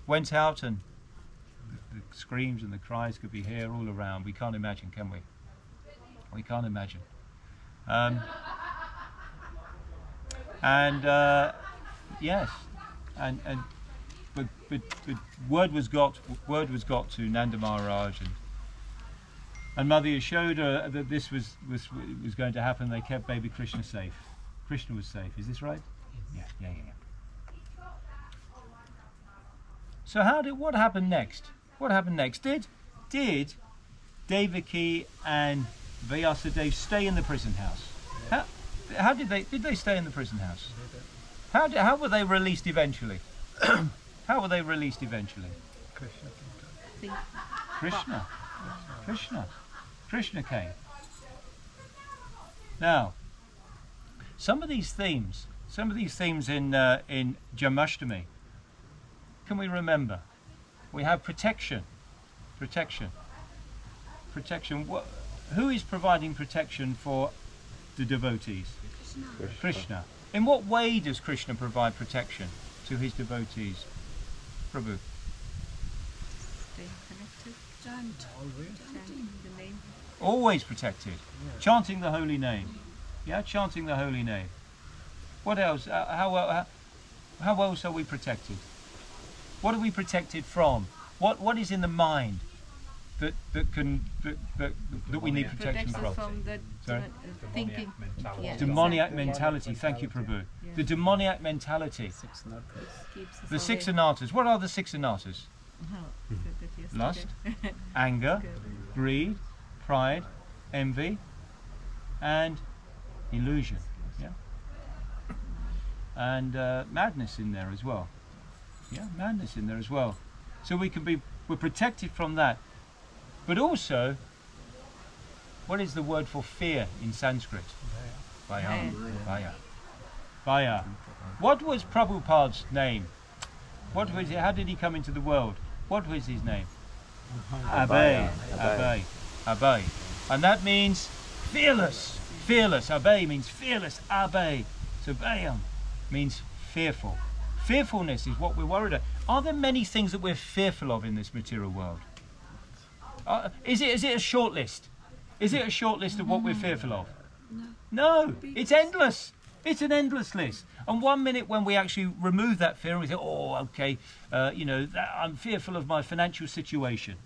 went out and the screams and the cries could be heard all around. We can't imagine, can we? We can't imagine. Yes, but word was got to Nanda Maharaj and Mother Yashoda that this was going to happen. They kept baby Krishna safe. Krishna was safe. Is this right? Yeah. So what happened next? What happened next? Did Devaki and Vyasadeva stay in the prison house? How did they stay in the prison house? How were they released eventually? How were they released eventually? Krishna came. Now, some of these themes in Janmashtami, can we remember? We have protection. Who is providing protection for the devotees? Krishna. In what way does Krishna provide protection to his devotees? Prabhu. Staying connected. Chanting the name. Always protected. Chanting the holy name. Yeah, chanting the holy name. What else? How else are we protected? What are we protected from? What is in the mind that we need protection Protects us from? from the Sorry? thinking. Yeah, Demoniac exactly. mentality. Thank you, Prabhu. Yeah. The demoniac mentality. Keeps us The six away. anatas. What are the six anatas? Said that yesterday. Lust, anger, Good. greed, pride, envy, and illusion. Yeah. And madness in there as well. Yeah, madness in there as well. So we're protected from that. But also, what is the word for fear in Sanskrit? Bhaya. Bhaya. What was Prabhupada's name? What was it? How did he come into the world? What was his name? Abhay. And that means fearless. Abhay means fearless. Abhay. So Bhayam. means fearful. Fearfulness is what we're worried about. Are there many things that we're fearful of in this material world? Is it a short list? Is it a short list of what we're fearful of? No, it's endless. It's an endless list. And one minute when we actually remove that fear, we say, oh, okay, I'm fearful of my financial situation.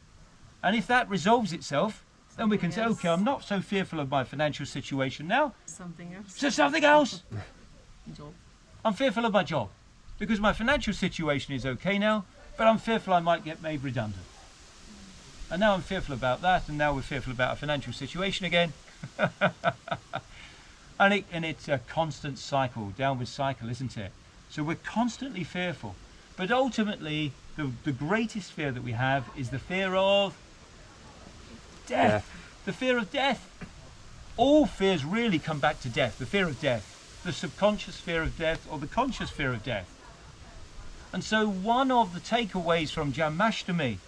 And if that resolves itself, then we can say, okay, I'm not so fearful of my financial situation now. Something else. So something else. Job. I'm fearful of my job because my financial situation is okay now, but I'm fearful I might get made redundant. And now I'm fearful about that, and now we're fearful about our financial situation again. and it's a constant cycle, downward cycle, isn't it? So we're constantly fearful. But ultimately, the greatest fear that we have is the fear of death. The fear of death. All fears really come back to death, the fear of death, the subconscious fear of death or the conscious fear of death. And so one of the takeaways from Janmashtami,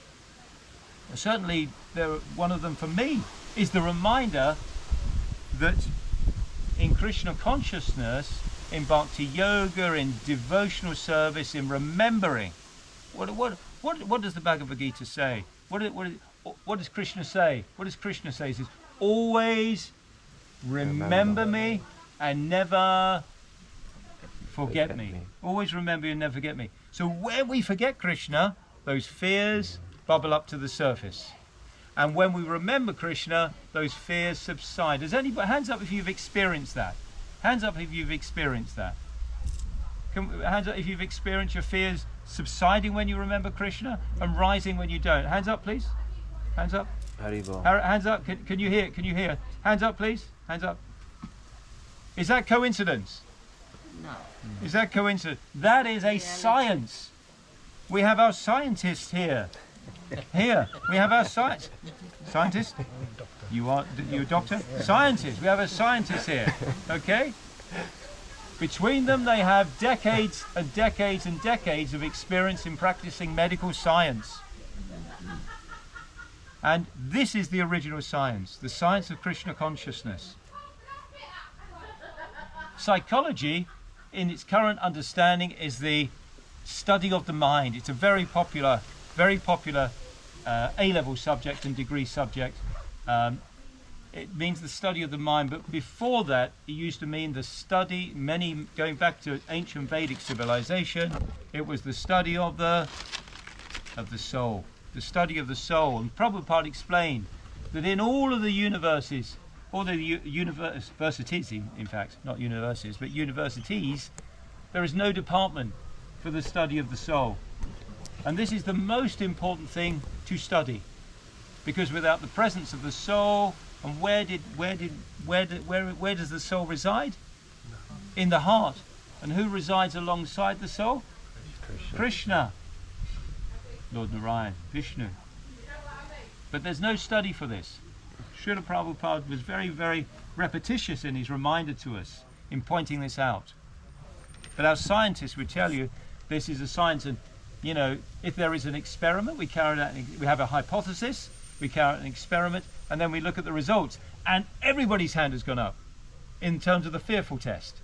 certainly one of them for me, is the reminder that in Krishna consciousness, in bhakti yoga, in devotional service, in remembering, what does the Bhagavad Gita say? What does Krishna say? What does Krishna say? He says, always remember me and never forget me. Always remember and never forget me. So when we forget Krishna, those fears bubble up to the surface. And when we remember Krishna, those fears subside. Does anybody, hands up if you've experienced that. Hands up if you've experienced that. Hands up if you've experienced your fears subsiding when you remember Krishna and rising when you don't. Hands up, please. Hands up. Hands up. Can you hear? Can you hear? Hands up, please. Hands up. Is that coincidence? No. Is that coincidence? That is a science. We have our scientists here. Here, we have our scientist. You a doctor? Scientist. We have a scientist here. Okay? Between them, they have decades and decades and decades of experience in practicing medical science. And this is the original science, the science of Krishna consciousness. Psychology, in its current understanding, is the study of the mind. It's a very popular A-level subject and degree subject. It means the study of the mind, but before that, it used to mean the study, going back to ancient Vedic civilization, it was the study of the soul. The study of the soul. And Prabhupada explained that in all of the universities, all the universities, in fact, not universities, but universities, there is no department for the study of the soul. And this is the most important thing to study, because without the presence of the soul, and where does the soul reside? In the heart. And who resides alongside the soul? Krishna. Lord Narayan, Vishnu. But there's no study for this. Srila Prabhupada was very, very repetitious in his reminder to us in pointing this out. But our scientists would tell you this is a science, and if there is an experiment, we have a hypothesis, we carry out an experiment, and then we look at the results, and everybody's hand has gone up in terms of the fearful test.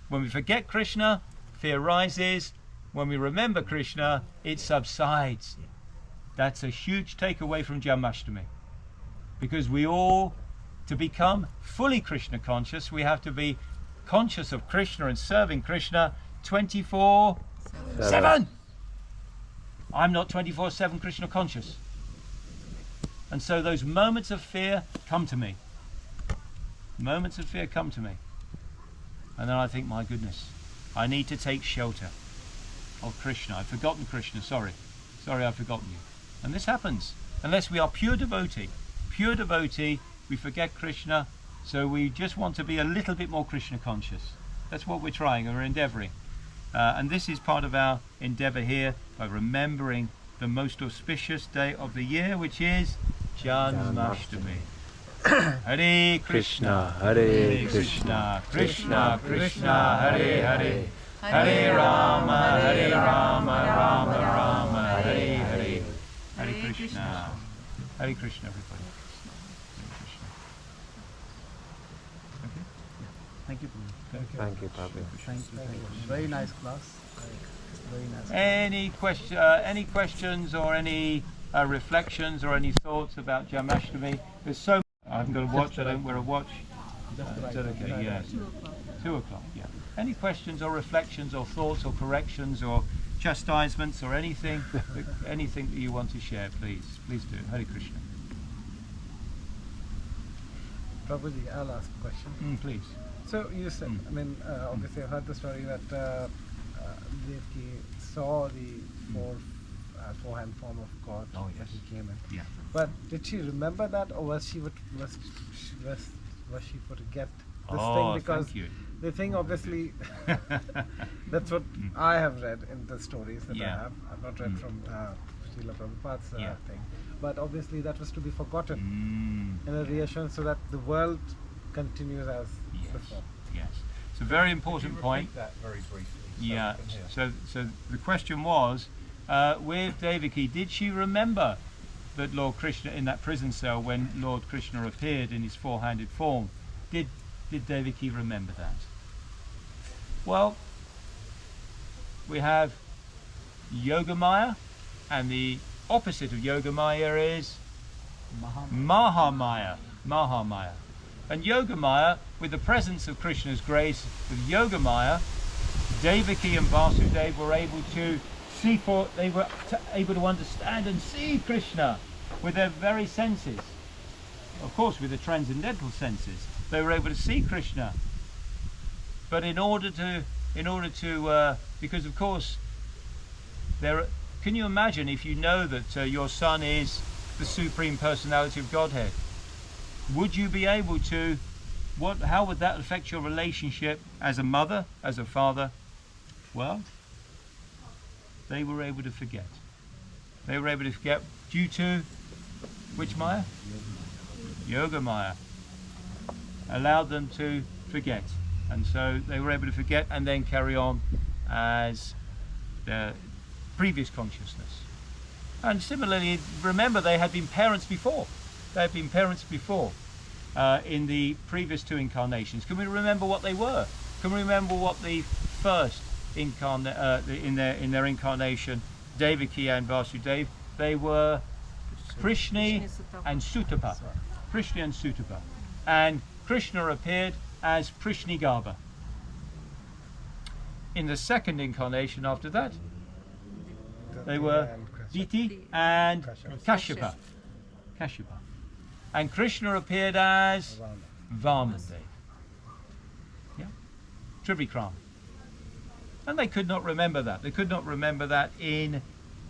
When we forget Krishna, fear rises. When we remember Krishna, it subsides. That's a huge takeaway from Janmashtami. Because to become fully Krishna conscious, we have to be conscious of Krishna and serving Krishna 24/7. I'm not 24/7 Krishna conscious. And so those moments of fear come to me. Moments of fear come to me. And then I think, my goodness, I need to take shelter of Krishna. I've forgotten Krishna, sorry. Sorry, I've forgotten you. And this happens. Unless we are pure devotee, we forget Krishna, so we just want to be a little bit more Krishna conscious. That's what we're trying, and we're endeavoring. And this is part of our endeavor here, by remembering the most auspicious day of the year, which is Janmashtami. Hare Krishna, Hare Krishna, Krishna Krishna, Hare Hare, Hare Rama, Rama Rama, Hare Hare. Hare Krishna. Hare Krishna, everybody. Hare Krishna. Okay? Thank you, Prabhu. Thank you, Prabhu. Thank you. Very nice class. Very nice. Any questions or any reflections or any thoughts about Janmashtami? There's so. I haven't got a watch. I don't wear a watch. Just Is right. that okay? Yes. 2 o'clock. 2 o'clock. Yeah. Any questions or reflections or thoughts or corrections or chastisements or anything, anything that you want to share? Please do. Hare Krishna. Prabhuji, I'll ask a question. Please. So you said, I mean, obviously I've heard the story that Devaki saw the forehand form of God Oh, when yes. he came in. Yeah. But did she remember that, or was she forget this thing? Because thank you. the thing, obviously, that's what I have read in the stories that I Yeah. have. I've not read from Srila Prabhupada's Yeah. thing. But obviously that was to be forgotten Mm. and a reassurance so that the world continues as Yes. before. Yes. It's a very important point. that very briefly. Yeah. So the question was, with Devaki, did she remember that Lord Krishna in that prison cell when Lord Krishna appeared in his four-handed form? Did Devaki remember that? Well, we have Yogamaya, and the opposite of Yogamaya is Mahamaya. Mahamaya. And Yogamaya, with the presence of Krishna's grace, with Yogamaya, Devaki and Vasudeva were able to see able to understand and see Krishna with their very senses. Of course, with the transcendental senses, they were able to see Krishna. But in order to, because of course, can you imagine if you know that your son is the Supreme Personality of Godhead? Would you be able to, how would that affect your relationship as a mother, as a father? Well, they were able to forget. They were able to forget due to, which Maya? Yoga Maya. Allowed them to forget. And so they were able to forget and then carry on as their previous consciousness. And similarly, remember they had been parents before. They had been parents before in the previous 2 incarnations. Can we remember what they were? Can we remember what the first in their incarnation, Devaki and Vasudeva, they were Krishna and Sutapa. Krishna and Sutapa. And Krishna appeared as Prishnigarbha. In the second incarnation after that, they were Diti and Kashyapa. Kashyapa. And Krishna appeared as Vamandev. Yeah? Trivikram. And they could not remember that. They could not remember that in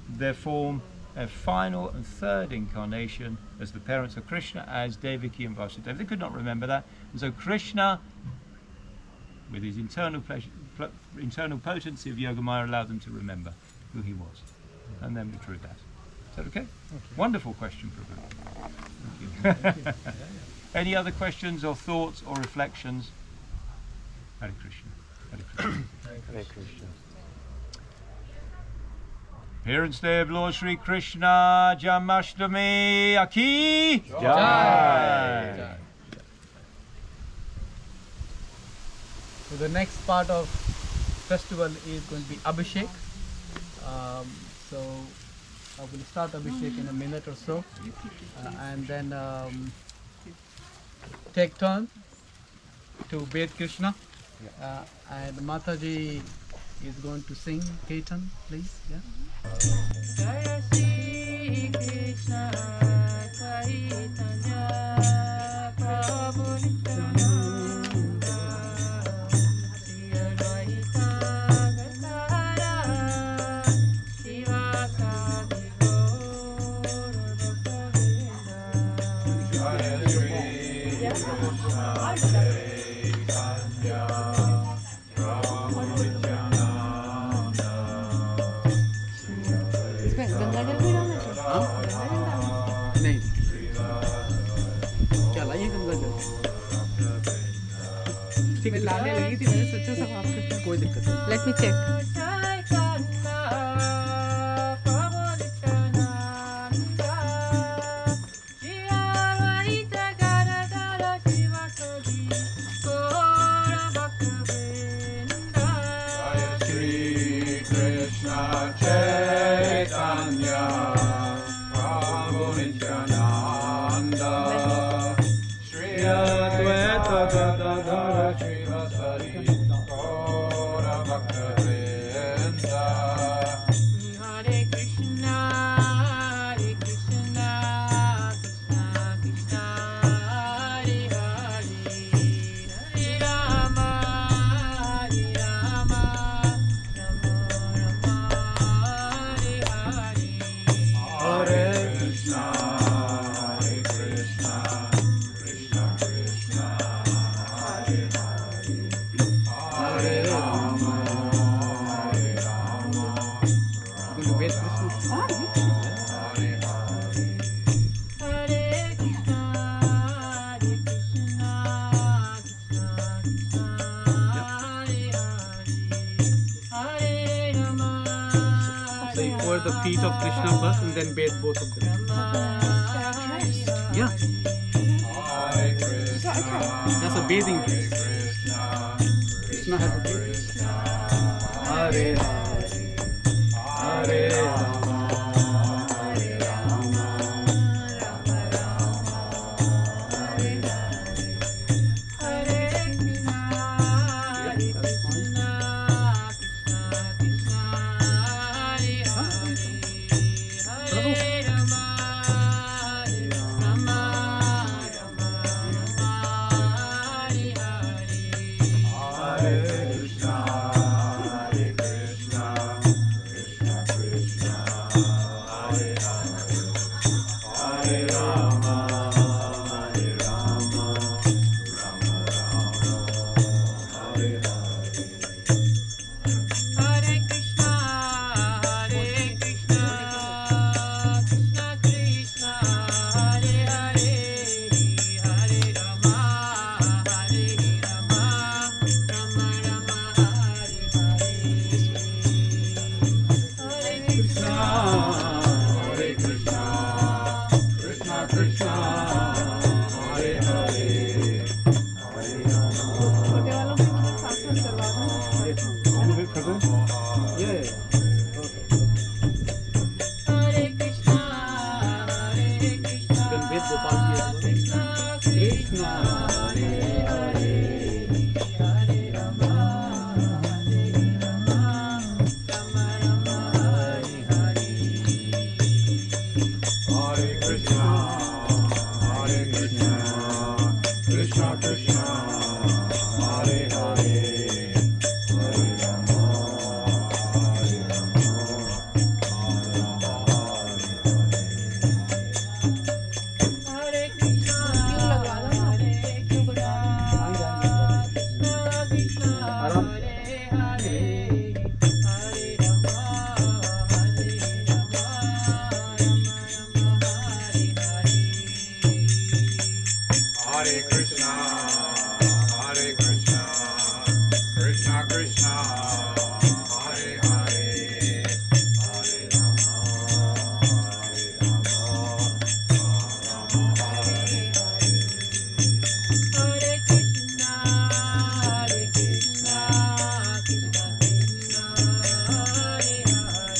their form, their final and third incarnation as the parents of Krishna, as Devaki and Vasudeva. They could not remember that. And so Krishna, with his internal potency of Yogamaya, allowed them to remember who he was. And then we drew that. Is that okay? Wonderful question, Prabhu. Thank you. Any other questions or thoughts or reflections? Hare Krishna. Hare Krishna. Hare Krishna. Appearance Day of Lord Sri Krishna Janmashtami Aki Jai. So the next part of festival is going to be Abhishek. So I will start Abhishek in a minute or so, and then take turn to bathe Krishna. And Mataji is going to sing Kirtan, please. Yeah. Jaya Shri Krishna Chaitanya Prabhu Nityananda Shri Advaita Gadadhara Srivasadi Gaura Bhaktavinda Jaya Shri Krishna Chaitanya Prabhu Nityananda गंगाजल भी डालना चाहिए गंगाजल डालना नहीं क्या लाइए गंगाजल ठीक है लाने लगी थी मैंने सोचा सब आपके कोई दिक्कत नहीं let me check feet of Krishna first and then bathe both of them. Yeah. That's a bathing dress. Krishna has a bathing dress. Hare Hare Rama, Hare Rama, Rama Rama, Hare Hare, Hare Krishna, Hare Krishna, Krishna Krishna, Hare Hare, Hare Rama, Hare Rama, Rama Rama, Hare Hare, Hare Krishna, Hare Krishna, Krishna Krishna, Hare Hare, Hare Rama, Hare Rama, Rama Rama, Hare Hare. Hare Krishna, Hare Krishna, Krishna Krishna, Hare Hare, Hare Rama, Hare Rama, Rama Rama, Hare Hare. Hare Krishna, Hare Krishna, Krishna Krishna, Hare Hare, Hare Rama. छोटे वालों को इनके साथ साथ करवा दो। Yeah. Hare Krishna, Hare Krishna, Then with Gopal ji as well. Krishna Krishna, Hare Hare, Hare Rama, Hare Rama, Rama Rama, Hare Hare. Hare Krishna, Hare Krishna, Krishna Krishna, Hare Hare, Hare Rama, Hare Rama, Rama Hare Krishna, क्यों लगवा दो ना? क्यों करवा? Krishna Krishna, Hare Hare, Hare Rama, Hare Rama, Rama Rama, Hare Hare. Hare Krishna, Hare Krishna, Krishna Krishna, Hare Hare, Hare Rama, Hare Rama, Rama Hare Hare. Hare Krishna, Hare Krishna, Krishna Krishna, Hare Hare,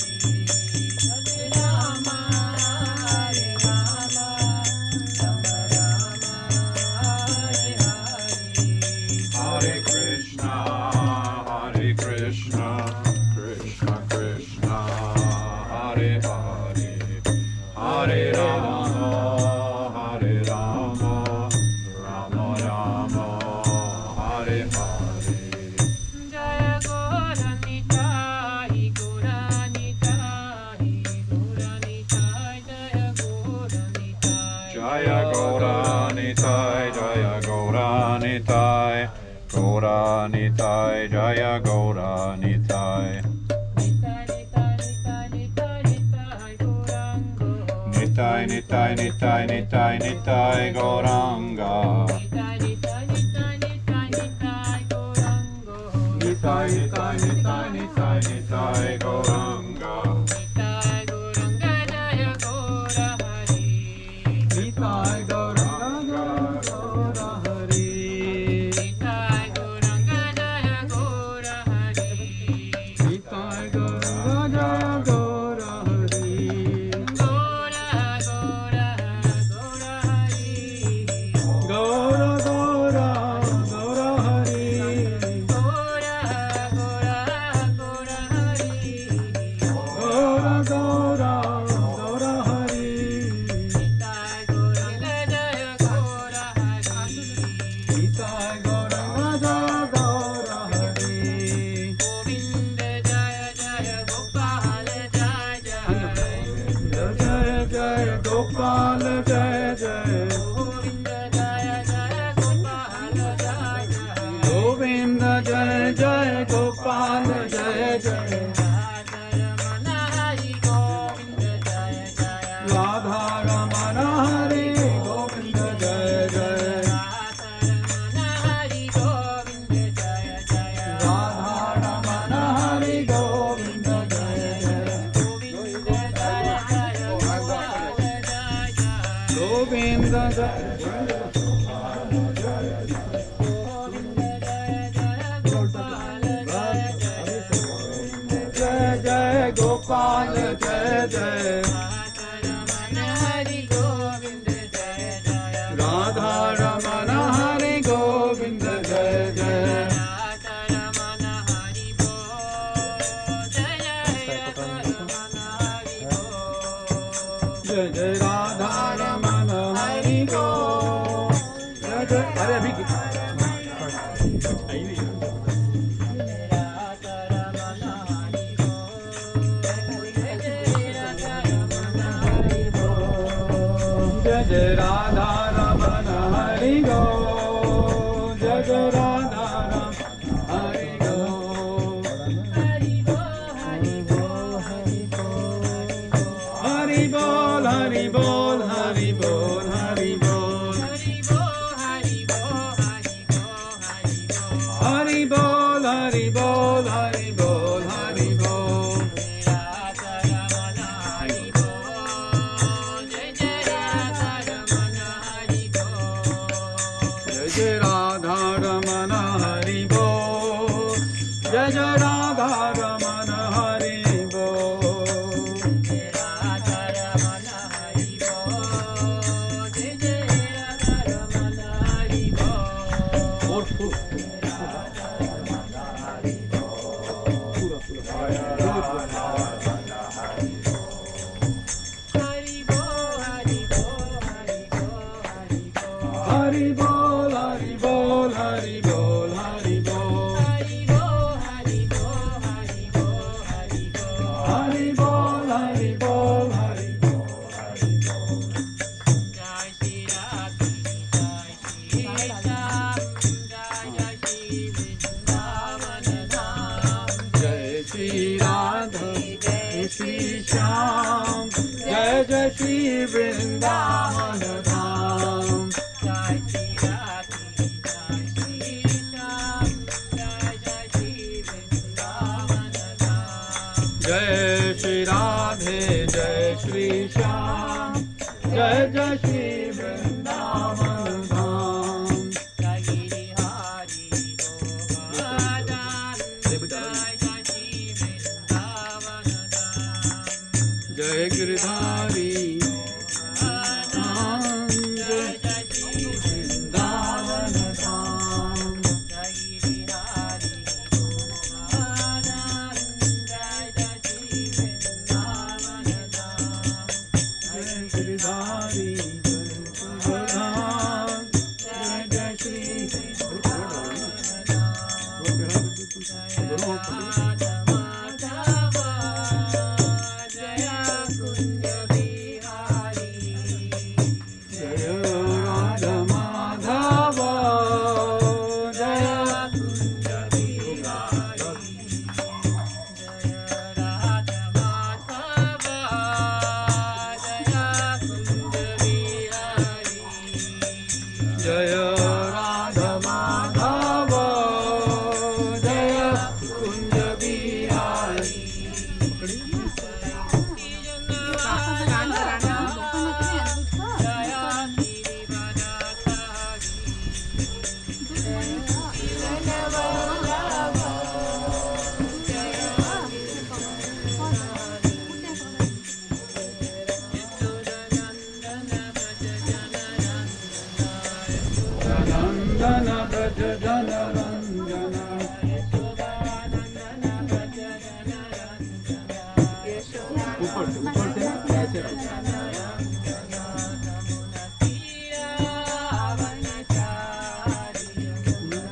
Hare Rama, Hare Rama, Rama Rama, Hare Hare. Hare Krishna, Hare Krishna, Krishna Krishna, Hare Hare, Hare Rama, Hare Rama, Rama Rama, Hare Hare. Jaya Gora Nitai, Gora Nitai, Gora Nitai, Jaya Gora Nitai. Jaya Gauranitai, Jaya Gauranitai, Gauranitai, Jaya Gauranitai. Nitai, Nitai, Nitai, Nitai, Nitai, Gauranga. Nitai, Nitai, Nitai, Nitai, Nitai, Gauranga. Nitai, Nitai, Nitai, Nitai, Nitai, Gauranga. Nitai, Gauranga, Jaya Gaura Hari. Nitai, Gauranga, Gaura Hari. Nitai, Gauranga, Jaya Gaura Hari. Nitai, Gauranga, Jaya Gaura Hari. Gaura, Gaura, Gaura Hari. Gaura, Gaura, Gaura Hari. Gaura, Gaura, Gaura Hari. Gaura, Gaura, Gaura Hari. Nitai, Gauranga, Jaya Gaura Hari. Nitai, Gauranga, Jaya Gaura Hari. Govinda, Jaya Jaya Gopal, Jaya Jaya. Jaya Jaya Gopal, Jaya Jaya. Govinda, Jaya Jaya Gopal, Jaya Jaya. Govinda Jaya Jaya Gopal, Jaya Jaya. Radharamana Hari Govinda, Jaya Jaya. Radha Ramana Hari Govinda Jaya Jaya. Radharamana Hari Govinda, Jaya Jaya. Radha Ramana Hari Govinda Jaya Jaya. Govinda, Govinda Jai Jai Gopal Jai Jai Radha Ramana Hari Govinda Jai Jai Jai Jai Radha Ramana Hari Go Jai Jai अरे अभी Jai Jai Radha Ramana Hari Go Jai Jai Radha Ramana Hari Go Hari Bol Hari Bol Hari Bol Hari Bol Hari Bol Hari Bol Hari Bol Hari Bol Hari Bol Hari Bol Jai Jai Radha Ramana Hari Bol Jai Jai Radha Ramana Hari Bol More food. Hari Bol Hari Bol Hari Bol Hari Bol Hari Bol Hari Bol Hari Bol Hari Bol Jai Shri Radha Jai Shri Shyam Jai Jai Shri Vrindavan Dham Jai Shri Radhe Jai Shri Shyam Jai Jai Shri Vrindavan Dham Jai Giridhari Dham Jai Shri Vrindavan Dham Jai Giridhari Dham Jai Jai Shri Jaya Radha Madhava Jaya Jaya Radha Madhava Jaya Kunja Bihari Nandana Braja Jana Rangana ऊपर से ऐसे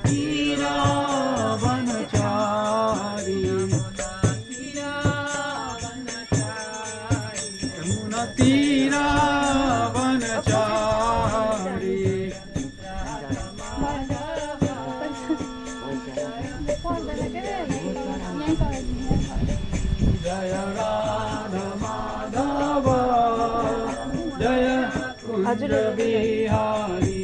तीरा वनचारी यमुना तीरा वनचारी जय राधा माधव जय कुंज बिहारी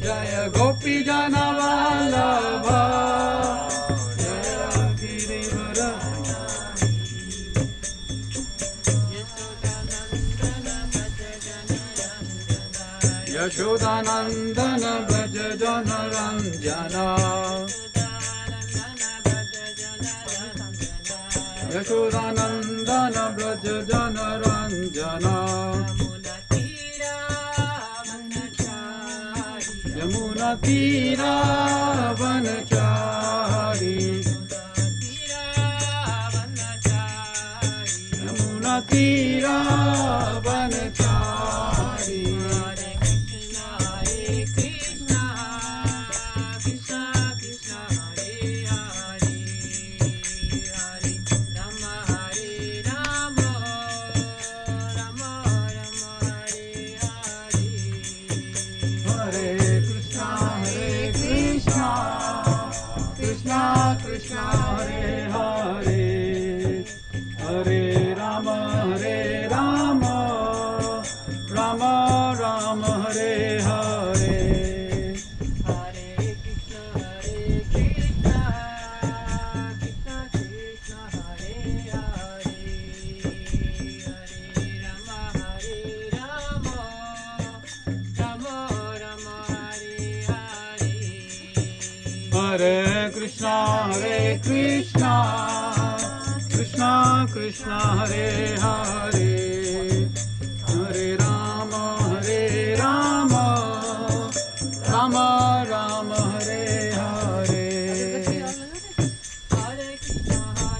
जय गोपी जन Vallabh Yashodanandan Vraj जनरञ्जना Yashodanandan Vraj जनरञ्जना यमुनातीरावनचारी यमुनातीरावनचारी Krishna Hare Hare Hare Rama Hare Rama Rama Rama Hare Hare Hare Krishna Krishna Krishna Hare Hare Hare Rama Hare Rama Rama Rama Hare Hare Hare Krishna Krishna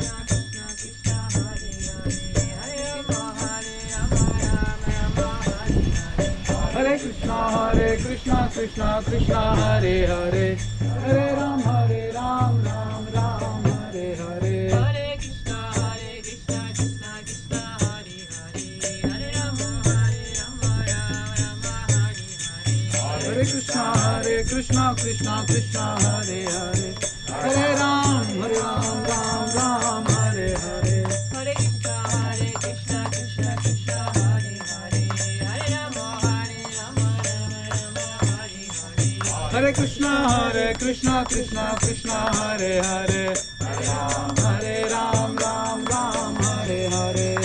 Krishna Krishna Hare Hare Hare Rama Hare Rama Rama Rama Hare Hare Hare Krishna Krishna Krishna Hare Hare Hare Rama Hare Krishna Krishna Krishna Hare Hare Hare Ram Ram Ram Hare Hare Hare Krishna Krishna Krishna Hare Hare Hare Ram Hare Krishna Krishna Krishna Hare Hare Hare Ram Ram Hare Hare Hare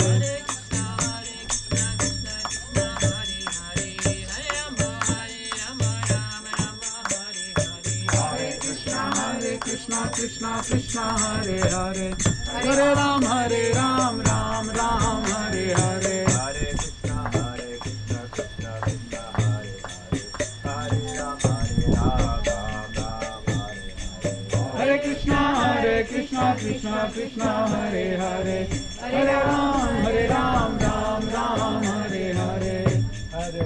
Krishna Krishna Krishna Hare Hare Hare Ram Hare Krishna Krishna Krishna Hare Hare Hare Ram Ram Hare Hare Krishna Krishna Hare Hare Hare Ram Ram Hare Hare Hare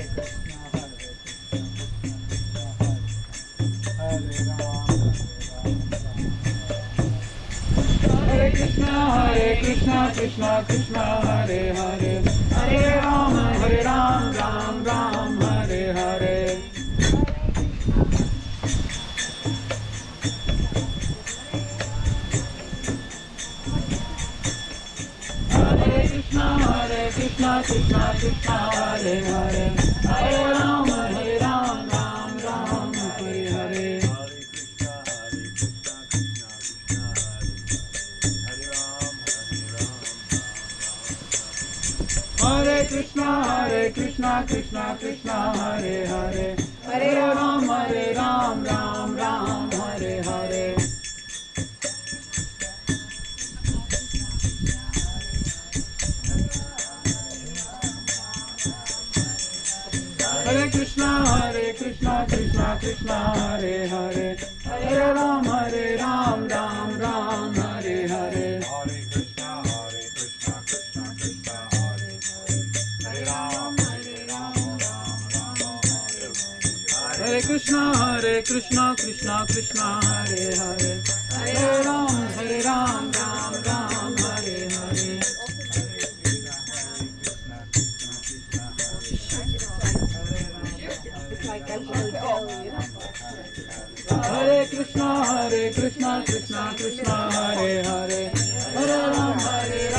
Krishna Krishna Krishna Hare Hare Hare Krishna Krishna Hare Hare Hare Ram Ram Hare Hare Hare Krishna Krishna Krishna Hare Hare Hare Ram Ram Hare Hare Krishna Krishna Hare Hare Hare Ram Ram Hare Hare Hare Krishna Krishna Hare Hare Hare Ram Ram Hare Hare Hare Krishna Krishna Hare Hare Hare Ram Ram Hare Hare Hare Krishna Krishna Hare Hare Hare Ram Ram Hare Hare Hare Krishna Krishna Hare Hare Hare Ram Ram Hare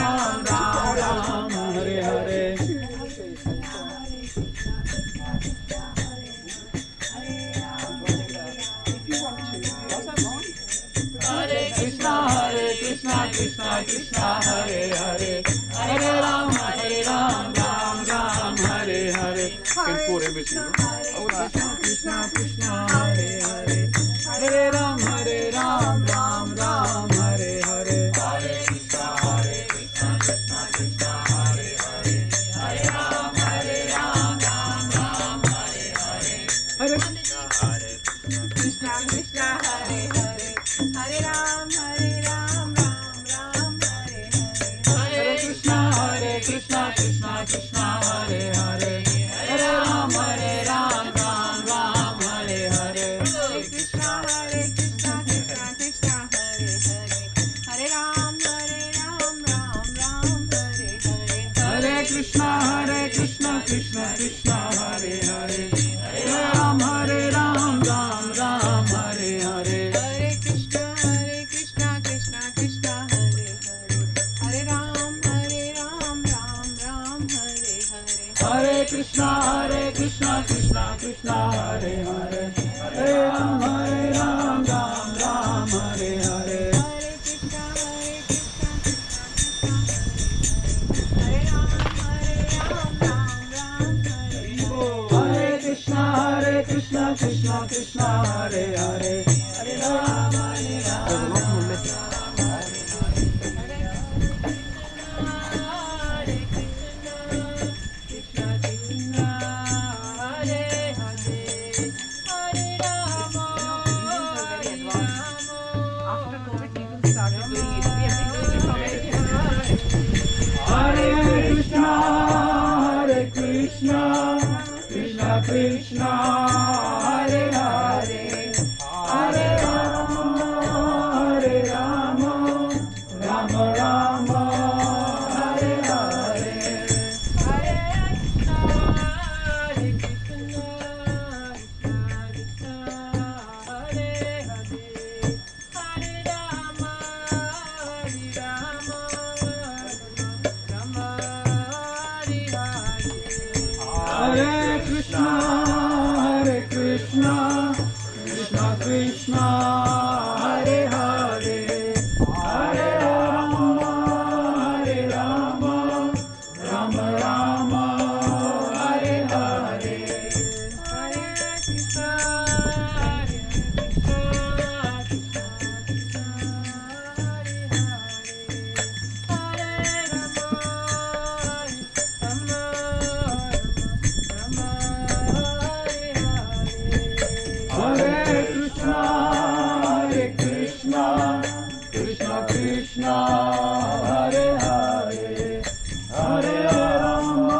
Hare Krishna Hare Hare Hare Ram Ram Hare Hare. Can pour it. everything. Krishna Krishna Hare Hare, Hare Ram Ram Ram Hare Hare. Hare Krishna Krishna Krishna Hare Hare, Hare Ram Ram Ram Hare Hare. Hare Krishna Krishna Hare Hare, Hare Ram Ram Ram Hare Hare. Hare Krishna Krishna Krishna Hare Hare, Hare Ram Ram Ram Hare Hare. Hare Krishna Krishna Krishna Hare Hare, Hare Ram Ram Hare Hare. Hare Krishna Krishna Krishna Hare Hare, Hare Ram Ram Hare Hare. Hare Krishna Krishna Krishna Hare Hare, Hare Ram Ram Hare Hare. Hare Krishna Krishna Krishna Hare Hare, Hare Ram Ram Hare Hare. Hare Krishna Hare Ram Ram Hare Hare. Hare Krishna Krishna Hare Hare, Hare Ram After COVID, people started doing it. We have been doing it for many years. Hare Krishna, Krishna Krishna, Hare Hare, Hare Rama, Rama Rama, Hare Hare. Hare Krishna, Krishna Krishna, Hare Hare, Hare Rama, Rama Rama, Hare Hare. Hare Krishna, Krishna Krishna, Hare Hare, Hare Rama,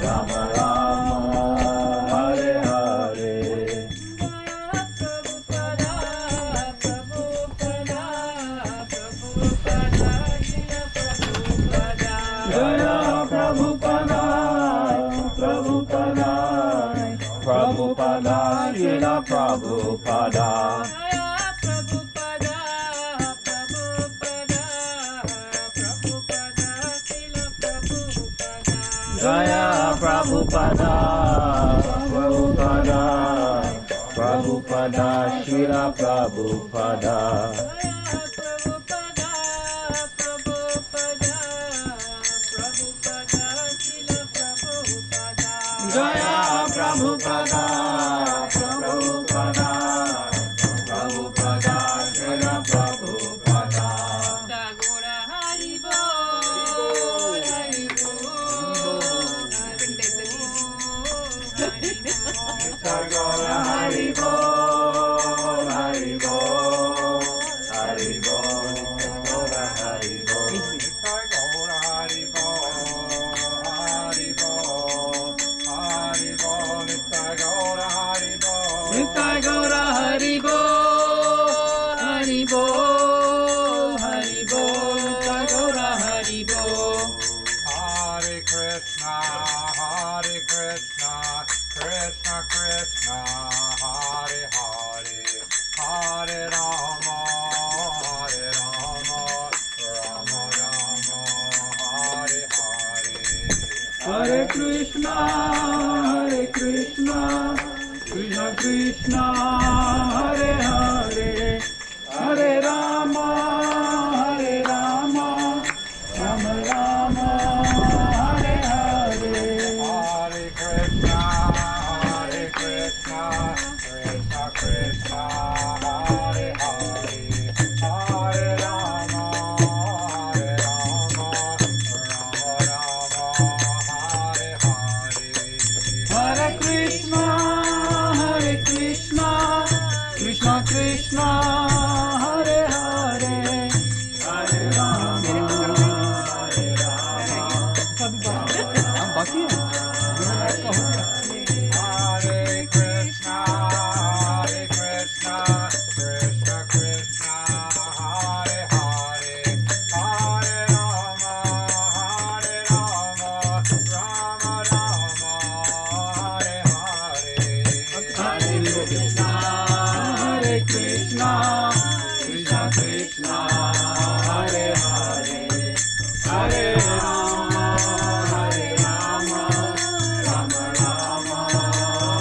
Rama Rama, Hare Hare. Jaya Prabhupada, Prabhupada, Prabhupada, Srila Prabhupada. Jaya Prabhupada, Prabhupada, Prabhupada, Srila Prabhupada. Jaya Prabhupada, Prabhupada, Prabhupada, Srila Prabhupada. Tagora Hari Bol, Hari Bol, Hari Bol, Tagora Hari Bol. Tagora Hari Bol, Hari Bol, Hari Bol, Tagora Hari Bol. Tagora Hari Bol, Hari Bol, Hari Bol, Tagora Hari Bol. Hare Krishna, Krishna Krishna, Hare Hare, Hare Rama, Rama Rama, Hare Hare. Hare Krishna, Krishna Krishna, Hare Hare, Hare Rama, Rama Rama, Hare Hare. Krishna, Hare Hare, Hare Rama, Hare Rama. अब बाकी है आपका हो गया. Hare Krishna, Krishna Krishna, Hare Hare, Hare Rama, Rama Rama, Hare Hare. Hare Krishna, Krishna Krishna, Hare Hare, Hare Rama, Rama Rama,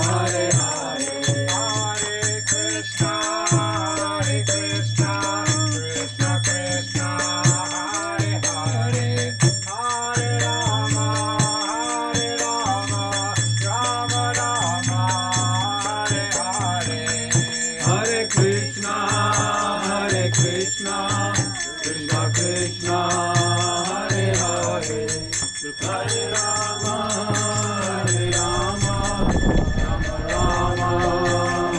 Hare Hare. Hare Krishna, Krishna Krishna, Hare Hare, Hare Rama, Rama Rama, Hare Hare. Hare Krishna, Krishna Krishna, Hare Hare, Hare Rama, Rama Rama,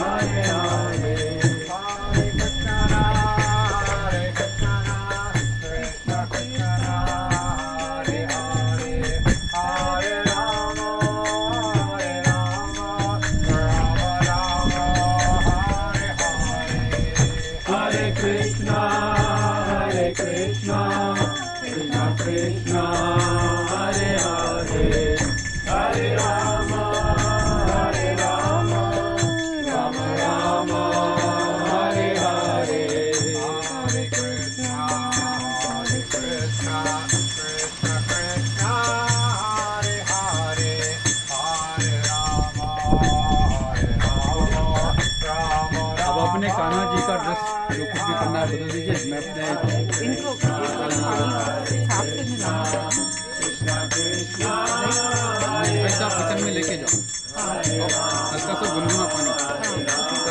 Hare Hare. Hare Krishna, Krishna Krishna, Hare Hare, Hare Rama, Rama Rama, Hare Hare. Hare Krishna, Krishna Krishna, Hare Hare, Hare Rama, Rama Rama, Hare Hare. Hare Krishna, Krishna Krishna, Hare Hare, Hare Rama, Rama अब अपने कान्हा जी का dress जो कुछ भी करना है बदल दीजिए. मैं अपने इनको एक बार पानी साफ से मिलाना है. ऐसा किचन में लेके जाओ, हल्का सा गुनगुना पानी, तो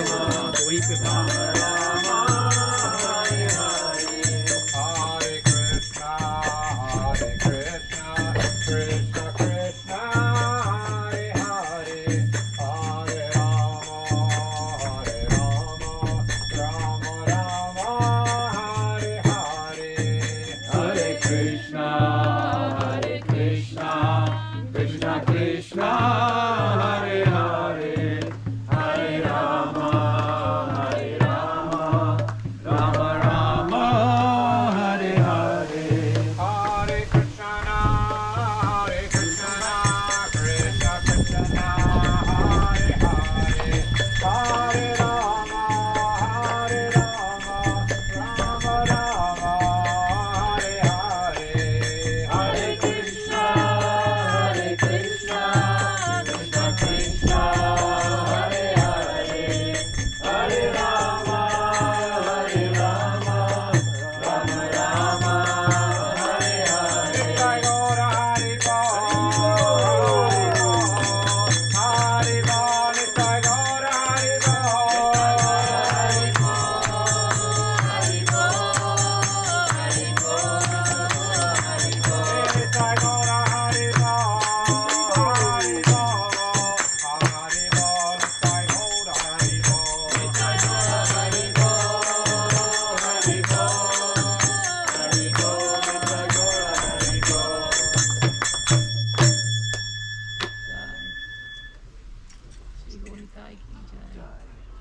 वहीं पे Hare Krishna, Krishna Krishna, Hare Hare, Hare Rama, Rama Rama, Hare Hare. Hare Krishna, Krishna Krishna, Hare Hare, Hare Rama, Rama Rama, Hare Hare. Hare Krishna, Krishna Krishna, Hare Hare, Hare Rama, Rama Rama, Hare Hare. Hare Krishna, Krishna Krishna, Hare Hare, Hare Rama, Rama Rama, Hare Hare. Jai Gaura Hari Bol, Hari Bol, Jai Gaura Hari Jai Gaura Hari Bol, Hari Bol, Jai Gaura Hari Shri गोलिकाई की जय.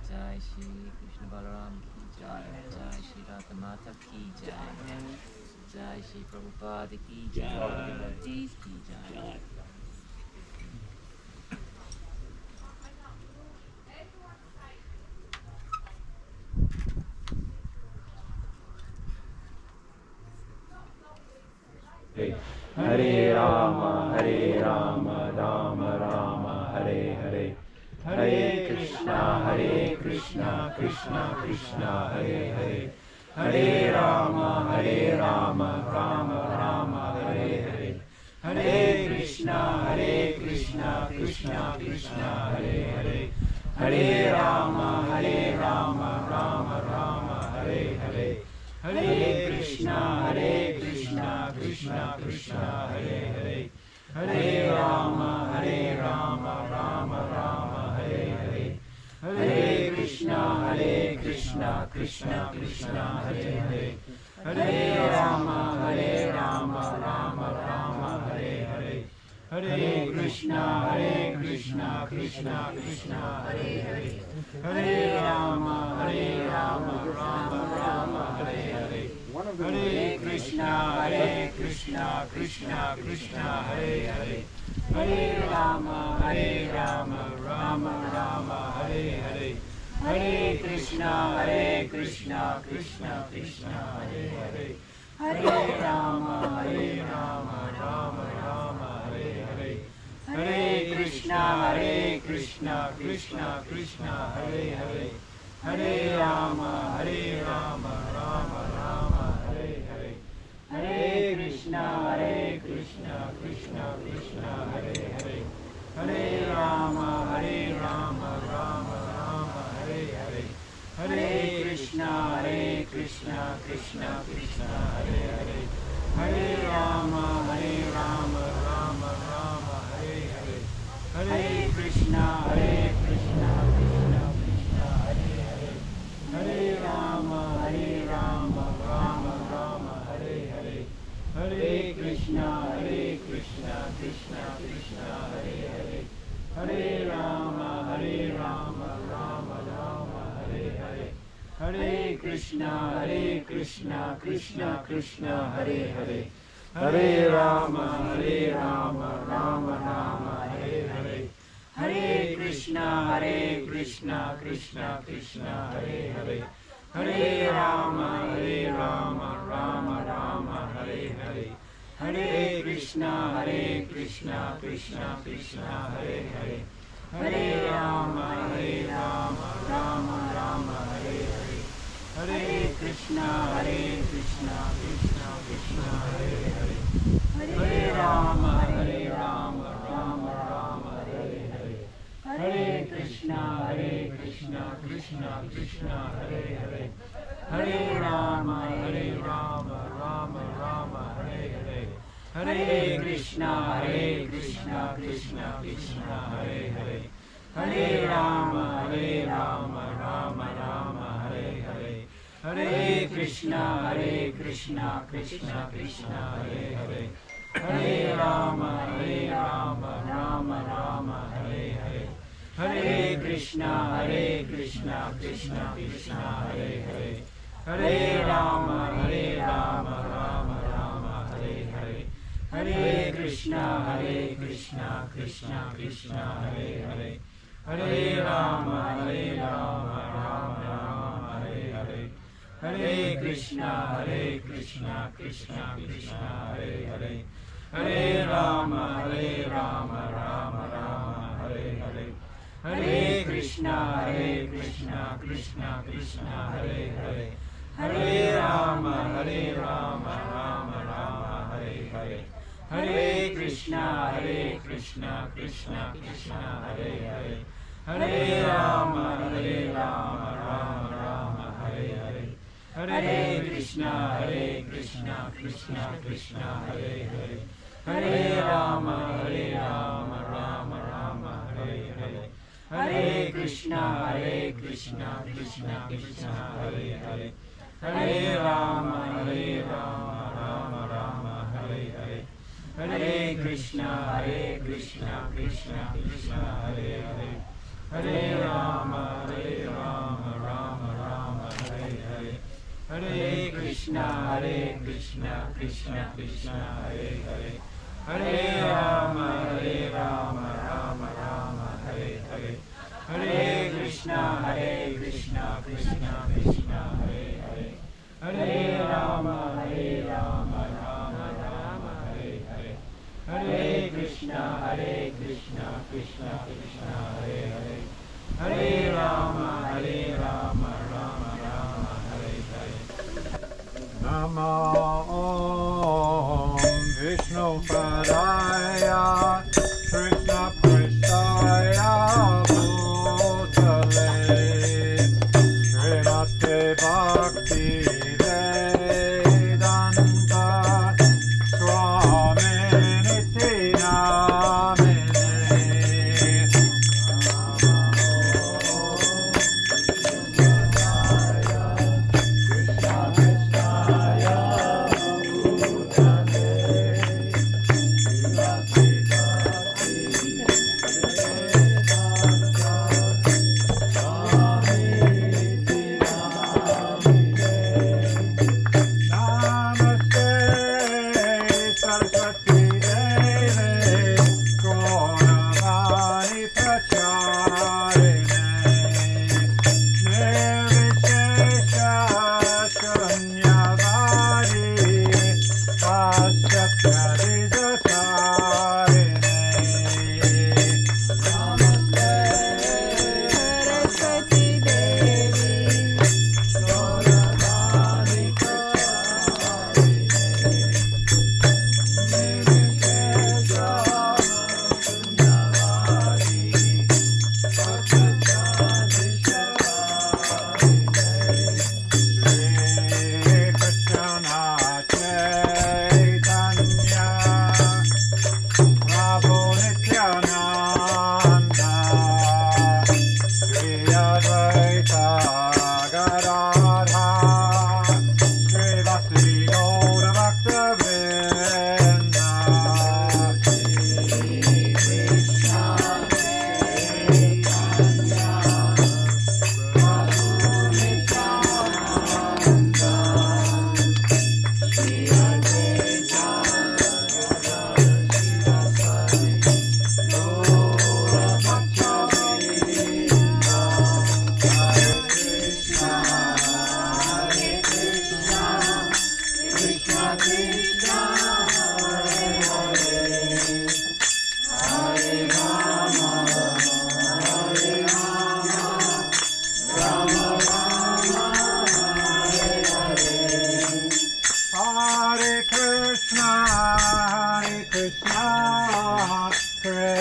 जय श्री कृष्ण बलराम की जय. जय श्री राधा माता की जय. जय श्री प्रभुपाद की जय. की जय. Hare Rama, Rama Rama, Hare Hare. Hare Krishna, Krishna Krishna, Hare Hare. Hare Rama, Rama Rama, Hare Hare. Hare Krishna, Krishna Krishna, Hare Hare. Hare Rama, Rama Rama, Hare Hare. Hare Krishna, Krishna Krishna, Hare Hare. Hare Rama, Rama Rama, Hare Hare. Hare Krishna, Krishna, Krishna Krishna, Hare Hare, Hare Rama, Rama Hare Hare, Hare Krishna, Krishna Krishna, Hare Hare, Hare Rama, Rama Hare Hare, Hare Krishna, Krishna Krishna, Hare Hare, Hare Rama, Rama Hare Hare, Hare Krishna, Krishna Krishna, Hare Hare, Hare Rama, Rama Hare Hare, Hare Krishna, Krishna Krishna, Hare Hare, Hare Rama, Rama Hare Hare, Hare Krishna, Krishna Krishna, Hare Hare, Hare Rama, Rama Hare Hare, Hare Krishna, Krishna Krishna, Hare Hare, Hare Rama, Rama Hare Hare, Hare Krishna, Krishna Krishna, Hare Hare, Hare Rama, Rama Hare Hare, Hare Krishna, Krishna Krishna, Hare Hare, Hare Rama, Rama Hare Hare, Hare Krishna, Krishna Krishna, Hare Hare, Hare Rama, Rama Hare Hare, Hare Krishna, Krishna Krishna, Hare Hare, Hare Rama, Rama Hare Hare, Hare Krishna, Krishna Krishna, Hare Hare, Hare Rama, Rama Hare Hare, Hare Krishna, Krishna Krishna, Hare Hare, Hare Rama, Rama Hare Hare, Hare Krishna, Krishna Krishna, Hare Hare, Hare Rama, Rama Hare Hare, Hare Krishna, Krishna Krishna, Hare Hare, Hare Rama, Rama Hare Hare, Hare Krishna, Krishna Krishna, Hare Hare, Hare Rama, Rama Hare Hare, Hare Krishna, Krishna Krishna, Hare Hare, Hare Rama, Rama Hare Hare, Hare Krishna, Krishna Krishna, Hare Hare, Hare Rama, Rama Hare Hare, Hare Krishna, Krishna Krishna, Hare Hare, Hare Rama, Rama Hare Hare, Hare Krishna, Krishna Krishna, Hare Hare, Hare Rama, Rama Hare Hare, Hare Krishna, Krishna Krishna, Hare Hare, Hare Rama, Rama Hare Hare, Hare Krishna, Krishna Hare Hare, Hare Rama, Rama Hare Hare, Hare Krishna, Krishna Krishna, Hare Hare, Hare Rama, Rama Hare Hare, Hare Krishna, Krishna Krishna, Hare Hare, Hare Rama, Rama Hare Hare, Hare Krishna, Krishna Krishna, Hare Hare, Hare Rama, Rama Hare Hare, Hare Krishna, Krishna Krishna, Hare Hare, Hare Rama, Rama Hare Hare, Hare Krishna, Krishna Krishna, Hare Hare, Hare Rama, Rama Hare Hare. Namo Om Vishnu Padaya Krishna Pristaya Bhutale Srimate Bhakti Vedanta Swami Niti Namine Namo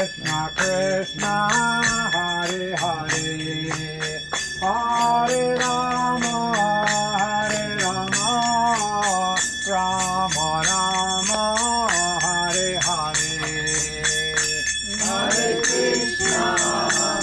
Krishna Krishna Hare Hare Hare Rama Rama Rama Hare Hare Hare Krishna Hare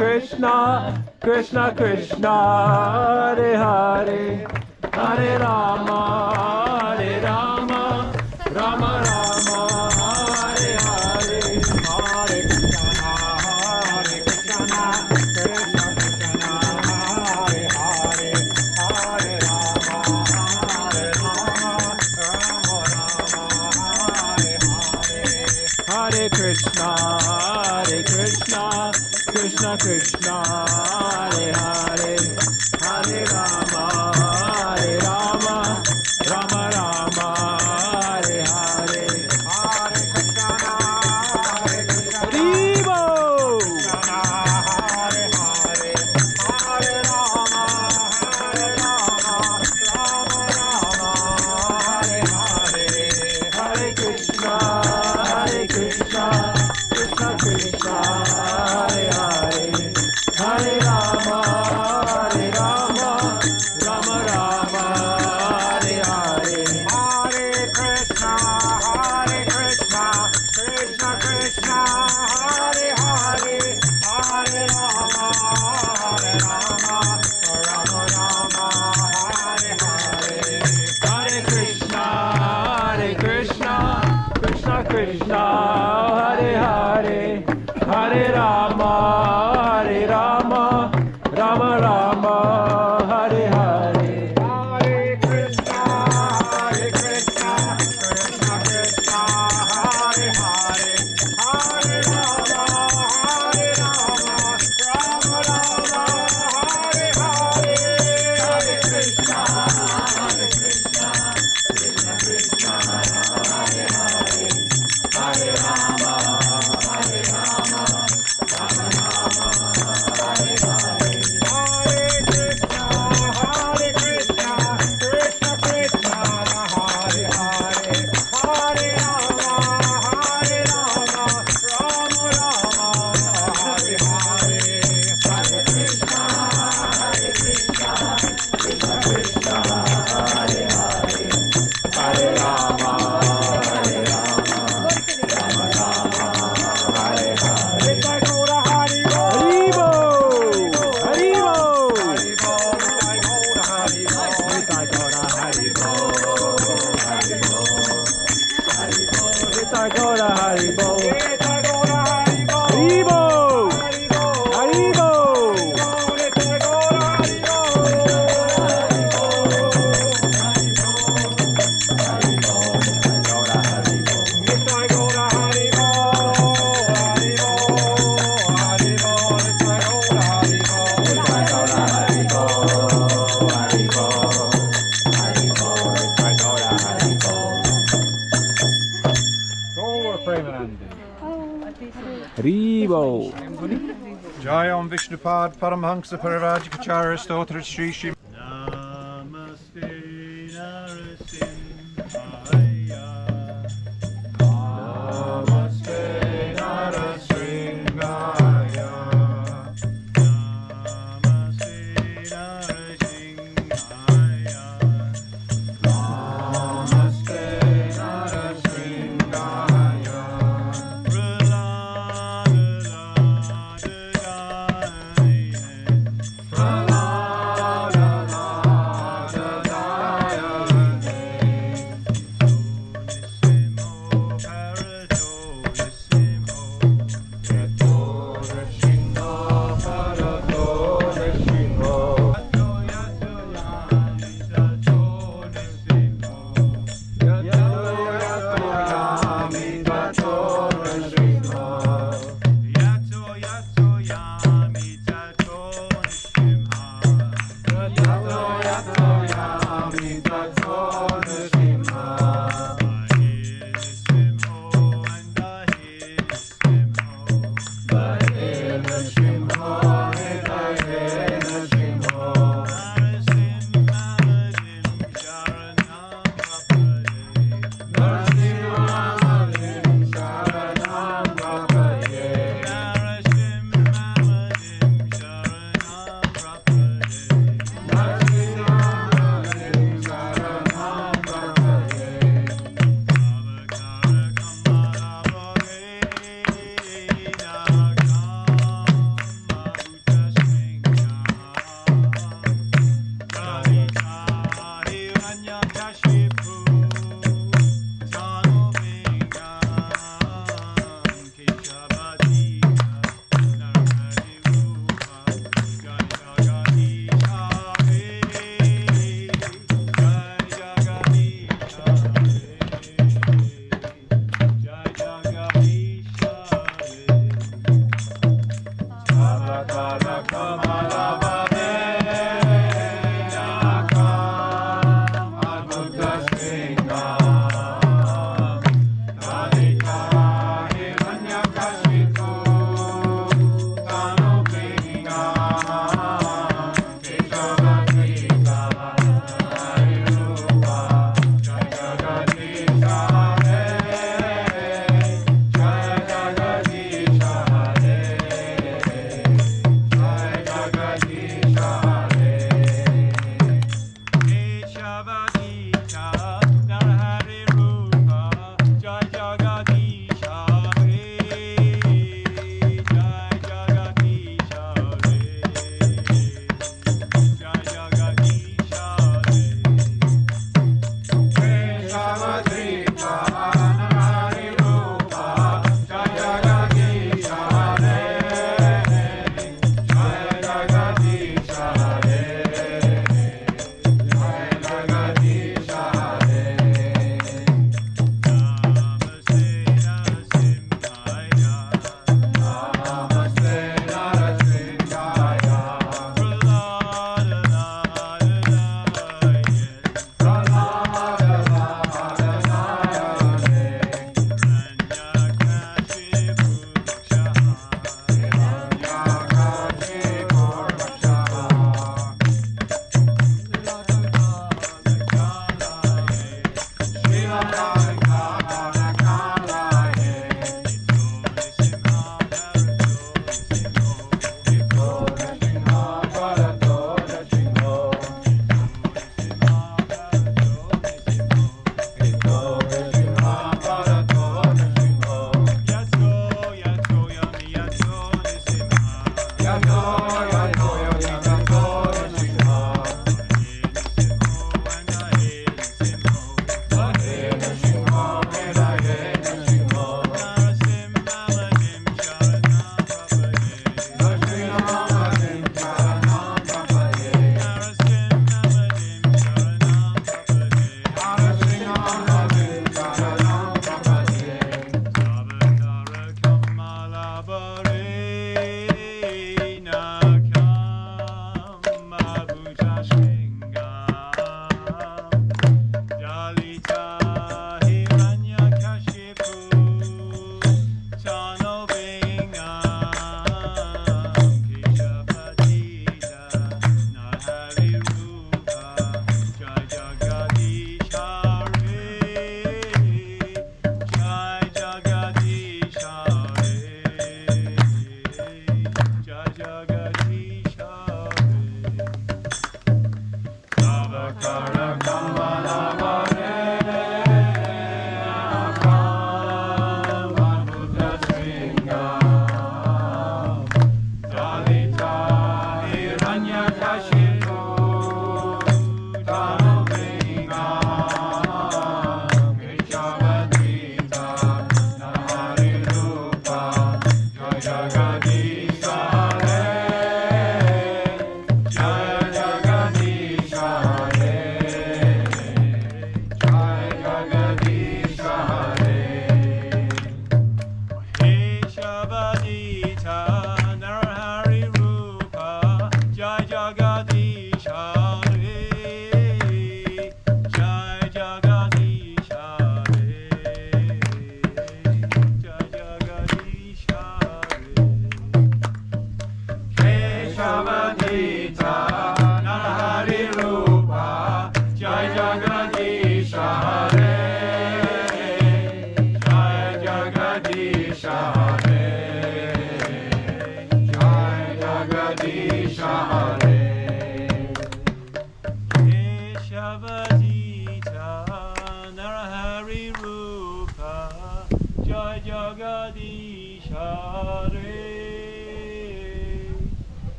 Krishna, Krishna Krishna, Hare Hare, Hare Rama, Hare Rama, Rama Rama, Hare Hare, Hare Krishna, Krishna Krishna, Hare Hare, Hare Rama, Rama Rama, Hare Hare, Hare Krishna, Krishna Krishna, Hare Hare, Hare Rama, Rama Rama, Hare Hare, Hare Krishna, Hare Krishna, Hare Hare, Hare Rama, Rama Rama, Hare Hare, Hare Krishna, Krishna Krishna, Hare Hare, Hare Rama, Haribo. Jai Om Vishnupad Paramhansa Parivajikacharya Stotra Shri Shri. Namaste Narasimhaya. Namaste Narasimhaya. Namaste Narasimhaya. Namaste Narasimhaya.